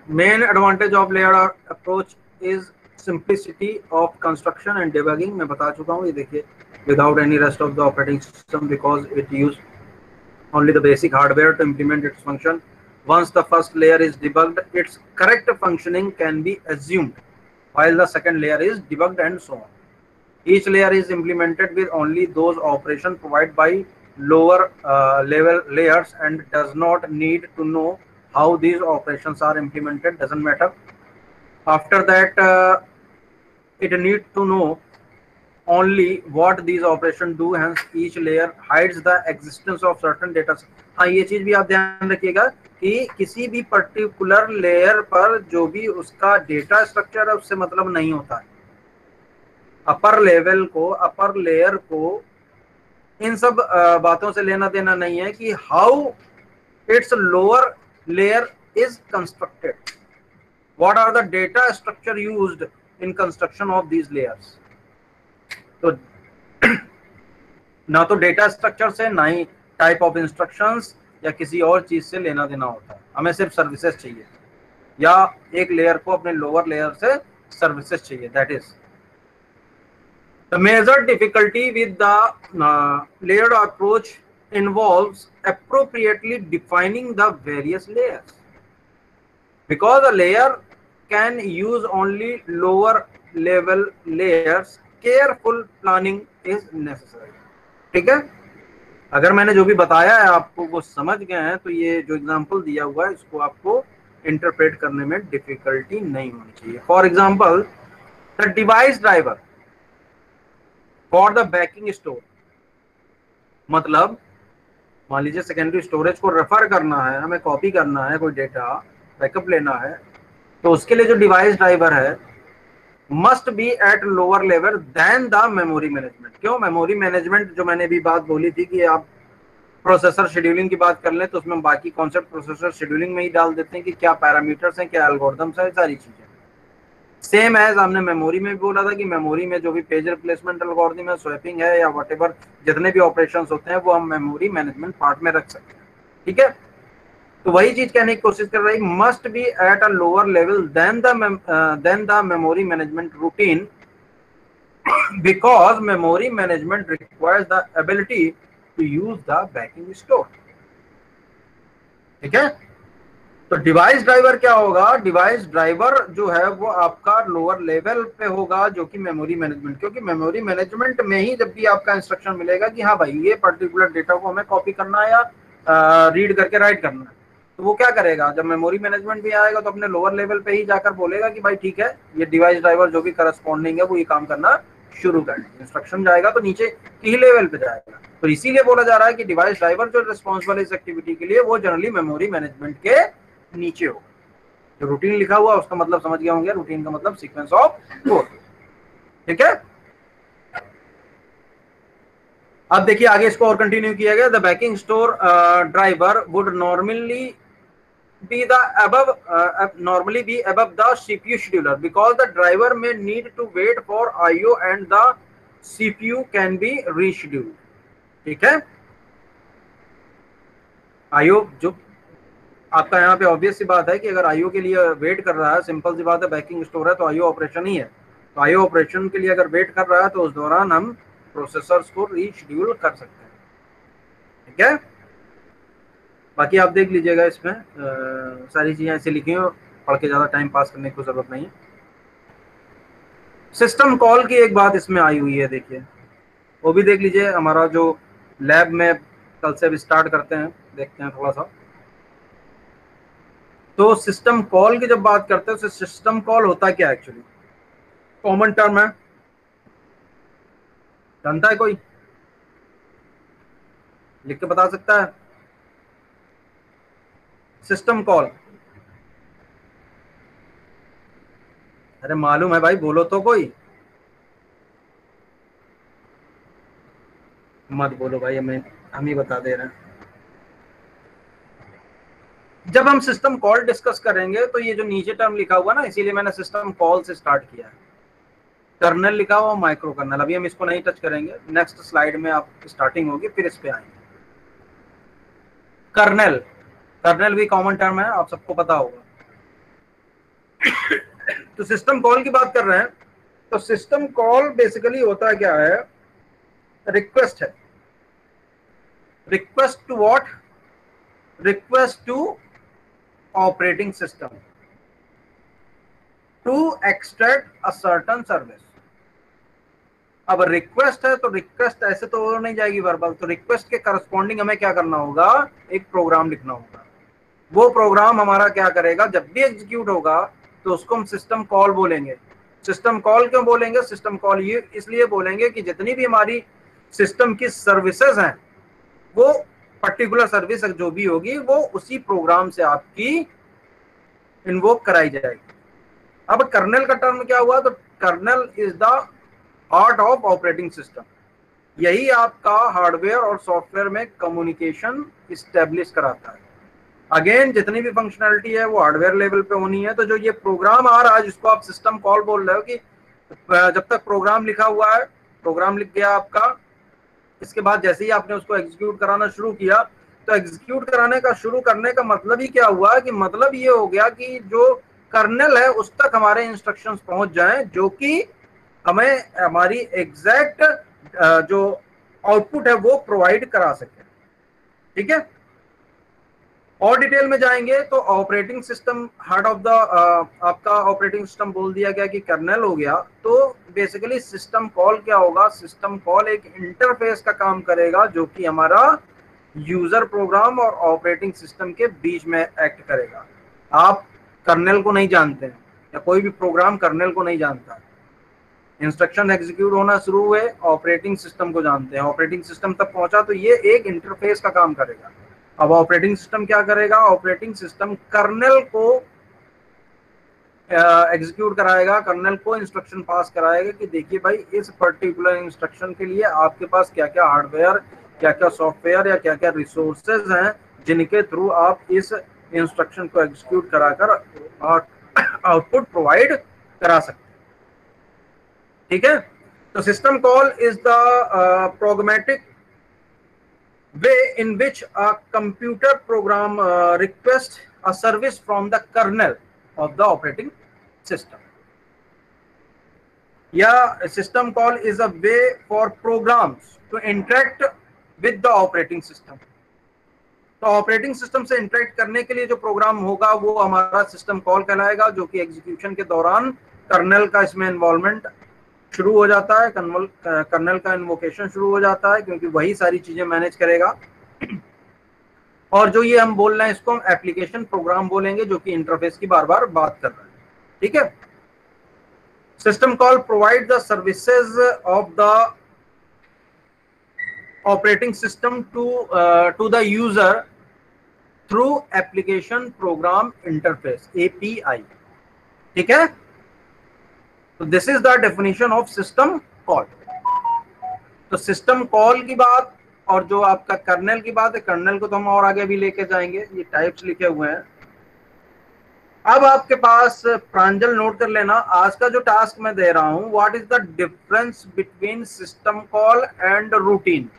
Main advantage of layered approach is simplicity of construction and debugging मैं बता चुका हूँ, ये देखिए, without any rest of the operating system because it use only the basic hardware to implement its function. Once the first layer is debugged, its correct functioning can be assumed, while the second layer is debugged and so on. Each layer is implemented with only those operations provided by lower level layers and does not need to know how these operations are implemented, doesn't matter. After that, it need to know only what these operations do, hence each layer hides the existence of certain data. हाँ, ये चीज भी आप ध्यान रखिएगा कि किसी भी पर्टिकुलर लेयर पर जो भी उसका डेटा स्ट्रक्चर है उससे मतलब नहीं होता है। अपर लेयर को इन सब बातों से लेना देना नहीं है कि how its lower layer is constructed, what are the data structure used in construction of these layers. तो ना तो डेटा स्ट्रक्चर से, ना ही टाइप ऑफ इंस्ट्रक्शंस या किसी और चीज से लेना देना होता है। हमें सिर्फ सर्विसेज चाहिए या एक लेयर को अपने लोअर लेयर से सर्विसेज चाहिए। That is the major difficulty with the layered approach involves appropriately defining the various layers, because a layer can use only lower level layers. Careful planning is necessary. ठीक है, अगर मैंने जो भी बताया है आपको वो समझ गए हैं तो ये जो एग्जांपल दिया हुआ है इसको आपको इंटरप्रेट करने में डिफिकल्टी नहीं होनी चाहिए। For example, the device driver for the backing store, मतलब मान लीजिए सेकेंडरी स्टोरेज को रेफर करना है, हमें कॉपी करना है, कोई डेटा बैकअप लेना है, तो उसके लिए जो डिवाइस ड्राइवर है must be at lower level then the memory management. क्यों? मेमोरी मैनेजमेंट जो मैंने भी बात बोली थी कि आप प्रोसेसर शेड्यूलिंग की बात कर लें तो उसमें बाकी कॉन्सेप्ट प्रोसेसर शेड्यूलिंग में ही डाल देते हैं कि क्या पैरामीटर्स हैं, क्या एल्गोरिथम्स हैं, सारी चीजें। सेम एज हमने मेमोरी में भी बोला था कि मेमोरी में जो भी पेज रिप्लेसमेंट एल्गोरिथम है, स्वैपिंग है या व्हाटएवर जितने भी ऑपरेशंस होते हैं वो हम मेमोरी मैनेजमेंट पार्ट में रख सकते हैं। ठीक है, तो वही चीज कहने की कोशिश कर रही, must be at a lower level then the memory management routine, because memory management requires the ability to use the backing store. ठीक है, तो डिवाइस ड्राइवर क्या होगा? डिवाइस ड्राइवर जो है वो आपका लोअर लेवल पे होगा जो कि मेमोरी मैनेजमेंट, क्योंकि मेमोरी मैनेजमेंट में ही जब भी आपका इंस्ट्रक्शन मिलेगा कि हाँ भाई ये पर्टिकुलर डेटा को हमें कॉपी करना है या रीड करके राइट करना है, तो वो क्या करेगा? जब मेमोरी मैनेजमेंट भी आएगा तो अपने लोअर लेवल पे ही जाकर बोलेगा कि भाई ठीक है, ये डिवाइस ड्राइवर जो भी करस्पॉन्डिंग है वो ये काम करना शुरू कर दे। इंस्ट्रक्शन जाएगा तो नीचे की लेवल पे जाएगा, तो इसीलिए बोला जा रहा है कि डिवाइस ड्राइवर जो रिस्पॉन्सिबल इस एक्टिविटी के लिए वो जनरली मेमोरी मैनेजमेंट के नीचे हो। जो रूटीन लिखा हुआ उसका मतलब समझ गए होंगे, रूटीन का मतलब सीक्वेंस ऑफ कोड। ठीक है, अब देखिए आगे इसको और कंटिन्यू किया गया। The backing store driver would normally be the normally be above the CPU scheduler, because the driver may need to wait for IO and the CPU can be rescheduled. ठीक है, IO जो आपका यहाँ पे obvious सी बात है कि अगर IO के लिए वेट कर रहा है, सिंपल सी बात है, बैकिंग स्टोर है तो IO ऑपरेशन ही है, तो IO ऑपरेशन के लिए अगर वेट कर रहा है तो उस दौरान हम प्रोसेसर्स को रीशेड्यूल कर सकते हैं। ठीक है, बाकी आप देख लीजिएगा, इसमें सारी चीजें ऐसे लिखी हो, पढ़ के ज्यादा टाइम पास करने की कोई जरूरत नहीं है। सिस्टम कॉल की एक बात इसमें आई हुई है, देखिए वो भी देख लीजिए। हमारा जो लैब में कल से भी स्टार्ट करते हैं, देखते हैं थोड़ा सा। तो सिस्टम कॉल की जब बात करते हैं तो सिस्टम कॉल होता क्या एक्चुअली? कॉमन टर्म है, जानता है कोई? लिख के बता सकता है? सिस्टम कॉल, अरे मालूम है भाई, बोलो तो कोई, मत बोलो भाई, हम ही बता दे रहे हैं। जब हम सिस्टम कॉल डिस्कस करेंगे तो ये जो नीचे टर्म लिखा हुआ ना, इसीलिए मैंने सिस्टम कॉल से स्टार्ट किया है। कर्नल लिखा हुआ, माइक्रो कर्नल, अभी हम इसको नहीं टच करेंगे, नेक्स्ट स्लाइड में आप स्टार्टिंग होगी फिर इस पे आएंगे। कर्नल, कर्नल भी कॉमन टर्म है, आप सबको पता होगा। तो सिस्टम कॉल की बात कर रहे हैं तो सिस्टम कॉल बेसिकली होता क्या है, रिक्वेस्ट है। Request to what, request to operating system to extract a certain service. अब रिक्वेस्ट है तो रिक्वेस्ट ऐसे तो हो नहीं जाएगी वर्बल, तो रिक्वेस्ट के करस्पॉन्डिंग हमें क्या करना होगा, एक प्रोग्राम लिखना होगा। वो प्रोग्राम हमारा क्या करेगा, जब भी एग्जीक्यूट होगा तो उसको हम सिस्टम कॉल बोलेंगे। सिस्टम कॉल क्यों बोलेंगे, सिस्टम कॉल ये इसलिए बोलेंगे कि जितनी भी हमारी सिस्टम की सर्विसेज हैं वो पर्टिकुलर सर्विस जो भी होगी वो उसी प्रोग्राम से आपकी इन्वोक कराई जाएगी। अब कर्नेल का टर्म क्या हुआ, तो kernel is the heart of operating system. यही आपका हार्डवेयर और सॉफ्टवेयर में कम्युनिकेशन इस्टेब्लिश कराता है। अगेन जितनी भी फंक्शनैलिटी है वो हार्डवेयर लेवल पे होनी है। तो जो ये प्रोग्राम आ रहा है जिसको आप सिस्टम कॉल बोल रहे हो, कि जब तक प्रोग्राम लिखा हुआ है, प्रोग्राम लिख गया आपका, इसके बाद जैसे ही आपने उसको एग्जीक्यूट कराना शुरू किया, तो एग्जीक्यूट कराने का शुरू करने का मतलब ही क्या हुआ, कि मतलब ये हो गया कि जो कर्नेल है उस तक हमारे इंस्ट्रक्शंस पहुंच जाएं, जो कि हमें हमारी एग्जैक्ट जो आउटपुट है वो प्रोवाइड करा सके। ठीक है, और डिटेल में जाएंगे तो operating system heart of the आपका ऑपरेटिंग सिस्टम बोल दिया गया कि कर्नेल हो गया। तो बेसिकली सिस्टम कॉल क्या होगा, सिस्टम कॉल एक इंटरफेस का काम करेगा जो कि हमारा यूजर प्रोग्राम और ऑपरेटिंग सिस्टम के बीच में एक्ट करेगा। आप कर्नेल को नहीं जानते हैं या कोई भी प्रोग्राम कर्नेल को नहीं जानता, इंस्ट्रक्शन एग्जीक्यूट होना शुरू हुए ऑपरेटिंग सिस्टम को जानते हैं, ऑपरेटिंग सिस्टम तक पहुंचा तो ये एक इंटरफेस का काम करेगा। अब ऑपरेटिंग सिस्टम क्या करेगा, ऑपरेटिंग सिस्टम कर्नेल को एग्जीक्यूट कराएगा, कर्नेल को इंस्ट्रक्शन पास कराएगा कि देखिए भाई इस पर्टिकुलर इंस्ट्रक्शन के लिए आपके पास क्या क्या हार्डवेयर, क्या क्या सॉफ्टवेयर या क्या क्या रिसोर्सेज हैं जिनके थ्रू आप इस इंस्ट्रक्शन को एग्जीक्यूट कराकर आउटपुट प्रोवाइड करा सकते हैं। ठीक है, तो system call is the programmatic way in which a computer program requests a service from the kernel of the operating system. Yeah, system call is a way for programs to interact with the operating system. तो operating system से interact करने के लिए जो programme होगा वो हमारा system call कहलाएगा, जो कि एग्जीक्यूशन के दौरान कर्नेल का इसमें इन्वॉल्वमेंट शुरू हो जाता है, कर्नेल का इन्वोकेशन शुरू हो जाता है, क्योंकि वही सारी चीजें मैनेज करेगा। और जो ये हम बोल रहे हैं इसको हम एप्लीकेशन प्रोग्राम बोलेंगे, जो कि इंटरफेस की बार बार बात कर रहे हैं। ठीक है, system call provide the services of the operating system to the user through application program interface, API। ठीक है, तो this is the definition of system call. तो सिस्टम कॉल की बात और जो आपका कर्नेल की बात है, कर्नेल को तो हम और आगे भी लेके जाएंगे, ये टाइप्स लिखे हुए हैं। अब आपके पास प्रांजल नोट कर लेना, आज का जो टास्क मैं दे रहा हूं, what is the difference between system call and routine.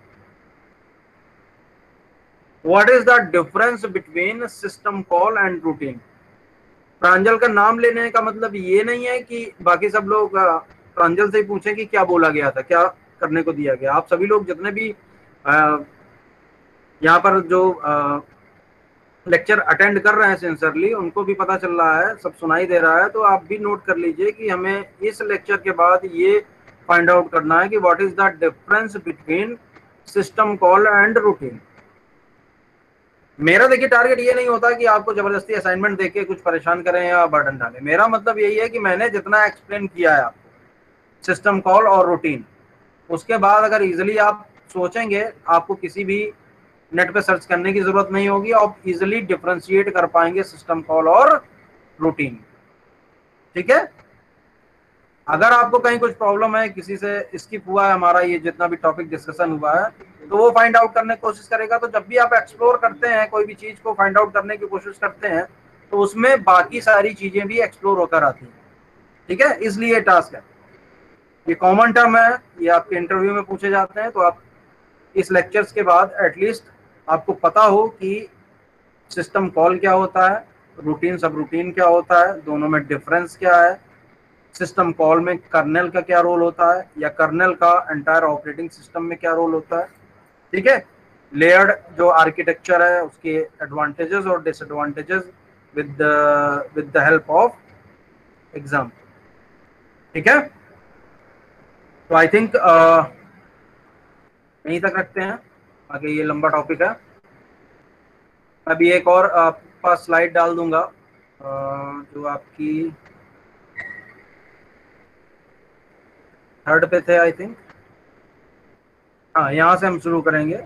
What is the difference between system call and routine. Pranjal का नाम लेने का मतलब ये नहीं है कि बाकी सब लोग प्रांजल से ही पूछें कि क्या बोला गया था, क्या करने को दिया गया। आप सभी लोग जितने भी यहाँ पर जो लेक्चर अटेंड कर रहे हैं सिंसियरली, उनको भी पता चल रहा है, सब सुनाई दे रहा है। तो आप भी नोट कर लीजिए कि हमें इस लेक्चर के बाद ये फाइंड आउट करना है कि what is the difference between system call and routine. मेरा देखिए टारगेट ये नहीं होता कि आपको जबरदस्ती असाइनमेंट देके कुछ परेशान करें या बर्डन डालें। मेरा मतलब यही है कि मैंने जितना एक्सप्लेन किया है आपको सिस्टम कॉल और रूटीन, उसके बाद अगर इजिली आप सोचेंगे, आपको किसी भी नेट पे सर्च करने की जरूरत नहीं होगी, आप इजिली डिफरेंशिएट कर पाएंगे सिस्टम कॉल और रूटीन। ठीक है, अगर आपको कहीं कुछ प्रॉब्लम है, किसी से स्किप हुआ है हमारा ये जितना भी टॉपिक डिस्कशन हुआ है, तो वो फाइंड आउट करने की कोशिश करेगा। तो जब भी आप एक्सप्लोर करते हैं, कोई भी चीज को फाइंड आउट करने की कोशिश करते हैं, तो उसमें बाकी सारी चीजें भी एक्सप्लोर होकर आती हैं। ठीक है, इसलिए टास्क है, ये कॉमन टर्म है, ये आपके इंटरव्यू में पूछे जाते हैं। तो आप इस लेक्चर्स के बाद एटलीस्ट आपको पता हो कि सिस्टम कॉल क्या होता है, रूटीन सब रूटीन क्या होता है, दोनों में डिफरेंस क्या है, सिस्टम कॉल में कर्नेल का क्या रोल होता है, या कर्नेल का एंटायर ऑपरेटिंग सिस्टम में क्या रोल होता है। ठीक है, लेयर्ड जो आर्किटेक्चर है उसके एडवांटेजेस और disadvantages with the help of exam. ठीक है, तो आई थिंक यहीं तक रखते हैं, आगे ये लंबा टॉपिक है। अभी एक और आपके पास स्लाइड डाल दूंगा जो आपकी थर्ड पे थे आई थिंक। हाँ, यहाँ से हम शुरू करेंगे।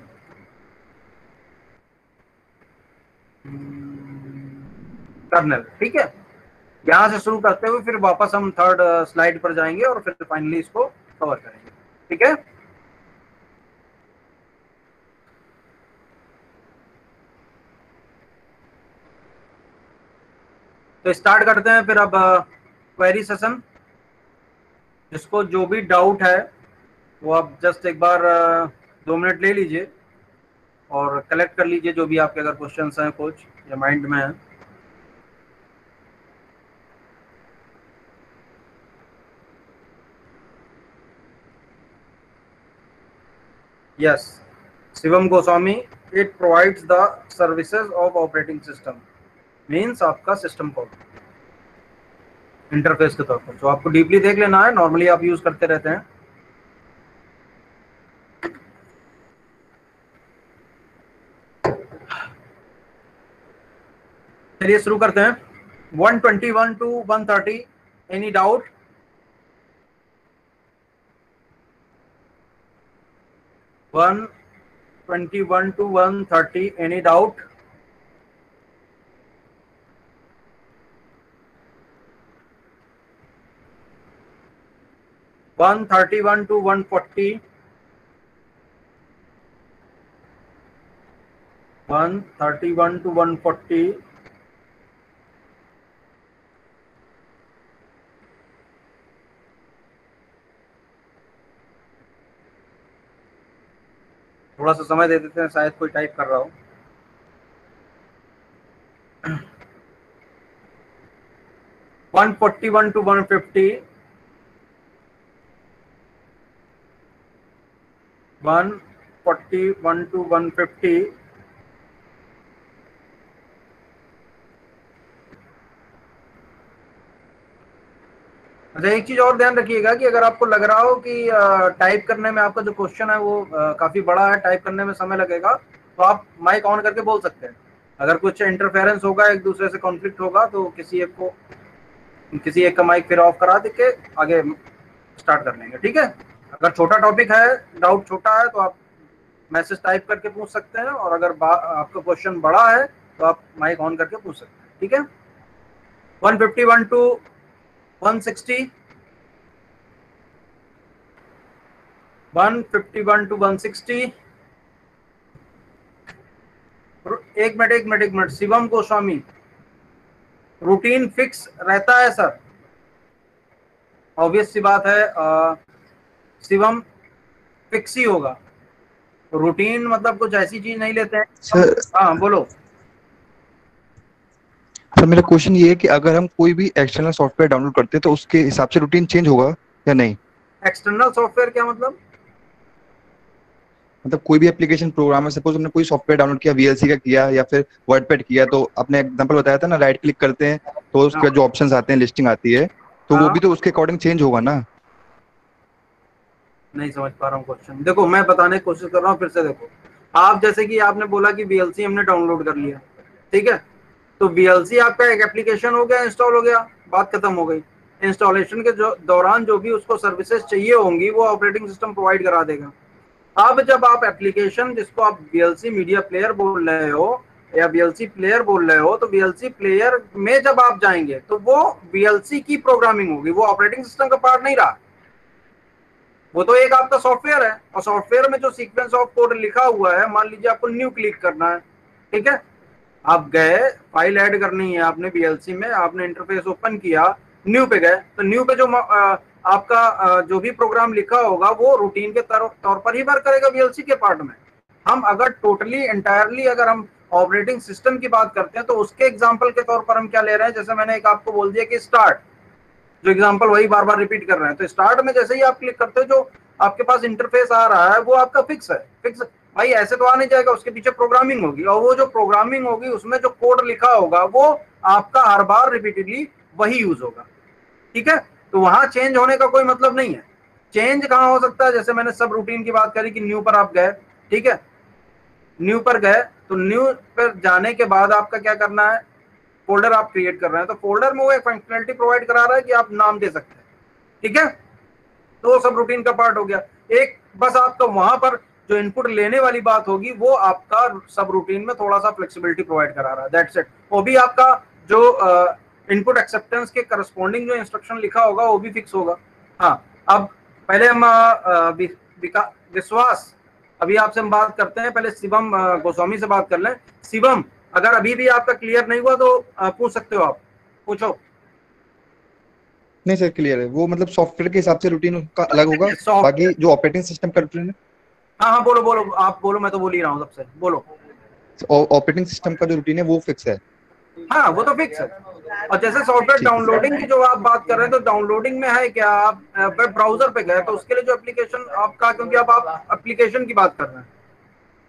कर्नल, ठीक है, यहाँ से शुरू करते हुए फिर वापस हम थर्ड स्लाइड पर जाएंगे और फिर फाइनली इसको कवर करेंगे। ठीक है, तो स्टार्ट करते हैं फिर अब क्वेरी सेशन। जिसको जो भी डाउट है वो आप जस्ट एक बार 2 मिनट ले लीजिए और कलेक्ट कर लीजिए जो भी आपके अगर क्वेश्चंस हैं कुछ या माइंड में है। Yes, Shivam Goswami, it provides the services of operating system, means आपका सिस्टम कॉल इंटरफेस के तौर पर। जो आपको डीपली देख लेना है, नॉर्मली आप यूज करते रहते हैं। चलिए शुरू करते हैं। 121 to 130, any doubt? One 21 to 130, any doubt? One 31 to 140, 131 to 140, थोड़ा सा समय दे देते हैं, शायद कोई टाइप कर रहा हो। 141 to 150, 141 to 150, अच्छा एक चीज और ध्यान रखिएगा कि अगर आपको लग रहा हो कि टाइप करने में आपका जो क्वेश्चन है वो काफी बड़ा है, टाइप करने में समय लगेगा, तो आप माइक ऑन करके बोल सकते हैं। अगर कुछ इंटरफेरेंस होगा, एक दूसरे से कॉन्फ्लिक्ट होगा, तो किसी एक का माइक फिर ऑफ करा के आगे स्टार्ट कर लेंगे। ठीक है, अगर छोटा टॉपिक है, डाउट छोटा है, तो आप मैसेज टाइप करके पूछ सकते हैं, और अगर आपका क्वेश्चन बड़ा है तो आप माइक ऑन करके पूछ सकते हैं। ठीक है, 151 टू 160, 151 टू 160। एक minute, Shivam Goswami, routine fix रहता है सर? ऑब्वियस सी बात है, शिवम, फिक्स ही होगा। रूटीन मतलब कुछ ऐसी चीज नहीं लेते हैं सर। हाँ बोलो। सर मेरा क्वेश्चन ये है कि अगर हम कोई भी एक्सटर्नल सॉफ्टवेयर डाउनलोड करते हैं तो उसके हिसाब से रूटीन चेंज होगा या नहीं? एक्सटर्नल सॉफ्टवेयर क्या मतलब? मतलब कोई भी एप्लीकेशन प्रोग्राम है, सपोज हमने कोई सॉफ्टवेयर डाउनलोड किया, वीएलसी का किया या फिर वर्डपैड किया, तो आपने एग्जांपल बताया था ना, राइट क्लिक करते हैं तो हाँ, उसके जो ऑप्शंस आते हैं, लिस्टिंग आती है, तो वो भी हाँ, तो उसके अकॉर्डिंग चेंज होगा ना? नहीं समझ पा रहा हूँ क्वेश्चन। देखो मैं बताने की कोशिश कर रहा हूँ फिर से। देखो, आप जैसे कि आपने बोला कि वीएलसी हमने डाउनलोड कर लिया, ठीक है, तो वीएलसी आपका एक एप्लीकेशन हो गया, इंस्टॉल हो गया, बात खत्म हो गई। इंस्टॉलेशन के दौरान जो भी उसको सर्विसेज चाहिए होंगी वो ऑपरेटिंग सिस्टम प्रोवाइड करा देगा। अब जब आप एप्लीकेशन, जिसको आप वीएलसी मीडिया प्लेयर बोल रहे हो या वीएलसी प्लेयर बोल रहे हो, तो वीएलसी प्लेयर में जब आप जाएंगे तो वो वीएलसी की प्रोग्रामिंग होगी, वो ऑपरेटिंग सिस्टम का पार्ट नहीं रहा। वो तो एक आपका सॉफ्टवेयर है, और सॉफ्टवेयर में जो सीक्वेंस ऑफ कोड लिखा हुआ है, मान लीजिए आपको न्यू क्लिक करना है, ठीक है, आप गए, फाइल ऐड करनी है आपने वीएलसी में, आपने इंटरफेस ओपन किया, न्यू पे गए, तो न्यू पे जो आपका जो भी प्रोग्राम लिखा होगा वो रूटीन के तौर पर ही वर्क करेगा वीएलसी के पार्ट में। हम अगर टोटली एंटायरली अगर हम ऑपरेटिंग सिस्टम की बात करते हैं तो उसके एग्जांपल के तौर पर हम क्या ले रहे हैं, जैसे मैंने एक आपको बोल दिया कि जो एग्जांपल वही बार बार रिपीट कर रहे हैं। तो स्टार्ट में जैसे ही आप क्लिक करते हो जो आपके पास इंटरफेस आ रहा है वो आपका फिक्स है। फिक्स भाई ऐसे तो आ नहीं जाएगा, उसके पीछे प्रोग्रामिंग होगी, और वो जो प्रोग्रामिंग होगी उसमें जो कोड लिखा होगा वो आपका हर बार रिपीटेडली वही यूज होगा। ठीक है, तो वहां चेंज होने का कोई मतलब नहीं है। चेंज कहां हो सकता है, जैसे मैंने सब रूटीन की बात करी कि न्यू पर आप गए, ठीक है, न्यू पर गए तो न्यू पर जाने के बाद आपका क्या करना है, फोल्डर आप क्रिएट कर रहे हैं तो फोल्डर में वो एक फंक्शनलिटी प्रोवाइड करा रहा है कि आप नाम दे सकते हैं। ठीक है, तो वो सब रूटीन का पार्ट हो गया। एक बस आपका वहां पर जो इनपुट लेने वाली बात होगी वो आपका सब रूटीन में थोड़ा सा फ्लेक्सिबिलिटी प्रोवाइड करा रहा है, दैट्स इट। वो भी आपका जो इनपुट एक्सेप्टेंस के करस्पॉन्डिंग जो इंस्ट्रक्शन लिखा होगा वो भी फिक्स होगा। हाँ, अब पहले हम विश्वास, अभी आपसे हम बात करते हैं, पहले शिवम गोस्वामी से बात कर लें। शिवम, अगर अभी भी आपका क्लियर नहीं हुआ तो पूछ सकते हो, आप पूछो। नहीं सर क्लियर है, वो मतलब सॉफ्टवेयर के हिसाब से रूटीन उनका अलग होगा, बाकी सॉफ्टवेयर, जो ऑपरेटिंग सिस्टम का रूटीन है। हाँ हाँ बोलो बोलो, आप बोलो, मैं तो बोल ही रहा हूँ सबसे, बोलो। ऑपरेटिंग सिस्टम का जो रूटीन है वो फिक्स है। हाँ वो तो फिक्स है। और जैसे सॉफ्टवेयर ठीक है सर। डाउनलोडिंग की जो आप बात कर रहे हैं, तो डाउनलोडिंग में है क्या, आप वेब ब्राउजर पे गए तो उसके लिए जो एप्लीकेशन आपका, क्योंकि आप एप्लीकेशन की बात कर रहे हैं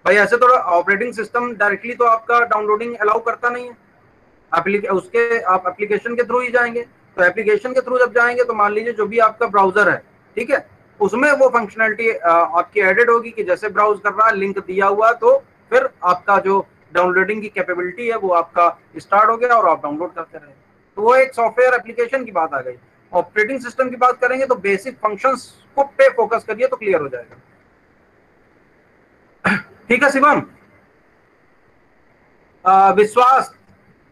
भाई, ऐसे तो ऑपरेटिंग सिस्टम डायरेक्टली तो आपका डाउनलोडिंग अलाउ करता नहीं है। उसके आप एप्लीकेशन के थ्रू ही जाएंगे। तो एप्लीकेशन के थ्रू जब जाएंगे तो मान लीजिए जो भी आपका ब्राउजर है, ठीक है, उसमें वो फंक्शनलिटी आपकी एडेड होगी कि जैसे ब्राउज कर रहा है, लिंक दिया हुआ, तो फिर आपका जो डाउनलोडिंग की कैपेबिलिटी है वो आपका स्टार्ट हो गया और आप डाउनलोड करते रहे। तो वो एक सॉफ्टवेयर एप्लीकेशन की बात आ गई। ऑपरेटिंग सिस्टम की बात करेंगे तो बेसिक फंक्शंस को पे फोकस करिए तो क्लियर हो जाएगा। ठीक है शिवम। विश्वास,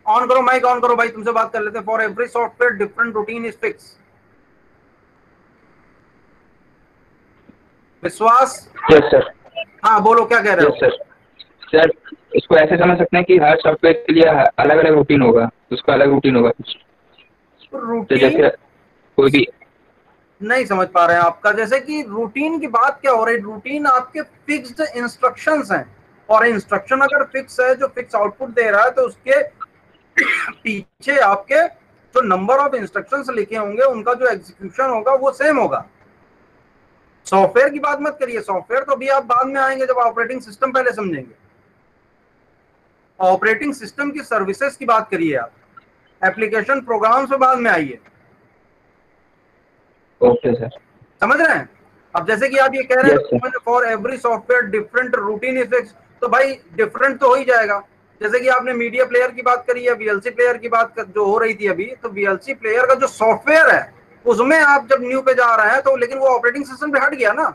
ऑन करो माइक, ऑन करो भाई, तुमसे बात कर लेते हैं। For every software different routine is fix. विश्वास, यस सर। हाँ बोलो क्या कह रहे यस हो। सर। सर इसको ऐसे समझ सकते हैं कि हर सॉफ्टवेयर के लिए अलग अलग रूटीन होगा, उसका अलग रूटीन होगा कुछ, तो रूटीन जैसे कोई भी। नहीं समझ पा रहे हैं आपका, जैसे कि रूटीन की बात क्या हो रही है। रूटीन आपके फिक्स्ड इंस्ट्रक्शंस हैं, और इंस्ट्रक्शन अगर फिक्स है, जो फिक्स आउटपुट दे रहा है, तो उसके पीछे आपके जो नंबर ऑफ इंस्ट्रक्शंस लिखे होंगे उनका जो एग्जीक्यूशन होगा वो सेम होगा। सॉफ्टवेयर की बात मत करिए, सॉफ्टवेयर तो अभी आप बाद में आएंगे जब ऑपरेटिंग सिस्टम पहले समझेंगे। ऑपरेटिंग सिस्टम की सर्विसेज की बात करिए आप, एप्लीकेशन प्रोग्राम्स में बाद में आइए। Okay sir. समझ रहे हैं। अब जैसे कि आप ये कह रहे यस सर। हैं for every software different routine effects, तो भाई डिफरेंट तो हो ही जाएगा। जैसे कि आपने मीडिया प्लेयर की बात करी है, वीएलसी प्लेयर की बात जो हो रही थी अभी, तो वीएलसी प्लेयर का जो सॉफ्टवेयर है उसमें आप जब न्यू पे जा रहे हैं तो, लेकिन वो ऑपरेटिंग सिस्टम पे हट गया ना,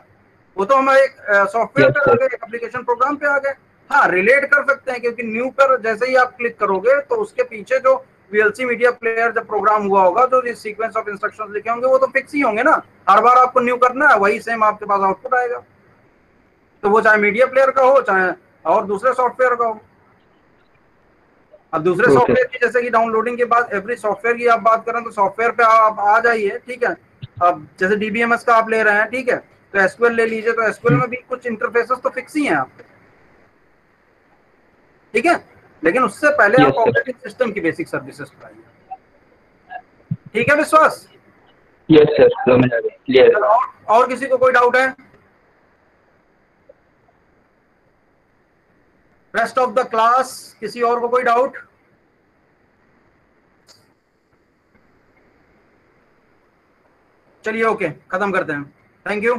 वो तो हम एक सॉफ्टवेयर यस पे आ सर। गए, एप्लीकेशन प्रोग्राम पे आ गए। हाँ रिलेट कर सकते हैं, क्योंकि न्यू पर जैसे ही आप क्लिक करोगे तो उसके पीछे जो वीएलसी मीडिया प्लेयर जब प्रोग्राम हुआ होगा, जो सीक्वेंस ऑफ इंस्ट्रक्शंस लिखे होंगे वो तो फिक्स ही होंगे ना। हर बार आपको न्यू करना है, वही सेम आपके पास आउटपुट आएगा। तो वो चाहे मीडिया प्लेयर का हो, चाहे और दूसरे सॉफ्टवेयर का हो। अब दूसरे ओके। सॉफ्टवेयर की जैसे कि डाउनलोडिंग के बाद एवरी सॉफ्टवेयर की आप बात करें तो सॉफ्टवेयर पे आप आ जाइए, ठीक है। अब जैसे डीबीएमएस का आप ले रहे हैं, ठीक है, तो एसक्यूएल ले लीजिए, तो एसक्यूएल में भी कुछ इंटरफेसेस तो फिक्स ही हैं आपके, ठीक है। लेकिन उससे पहले आप यस सर। ऑपरेटिंग सिस्टम की बेसिक सर्विसेज पर आइए। ठीक है विश्वास। यस सर, समझ आ गया, क्लियर है। चलो, और किसी को कोई डाउट है। रेस्ट ऑफ द क्लास किसी और को कोई डाउट। चलिए ओके, खत्म करते हैं। Thank you.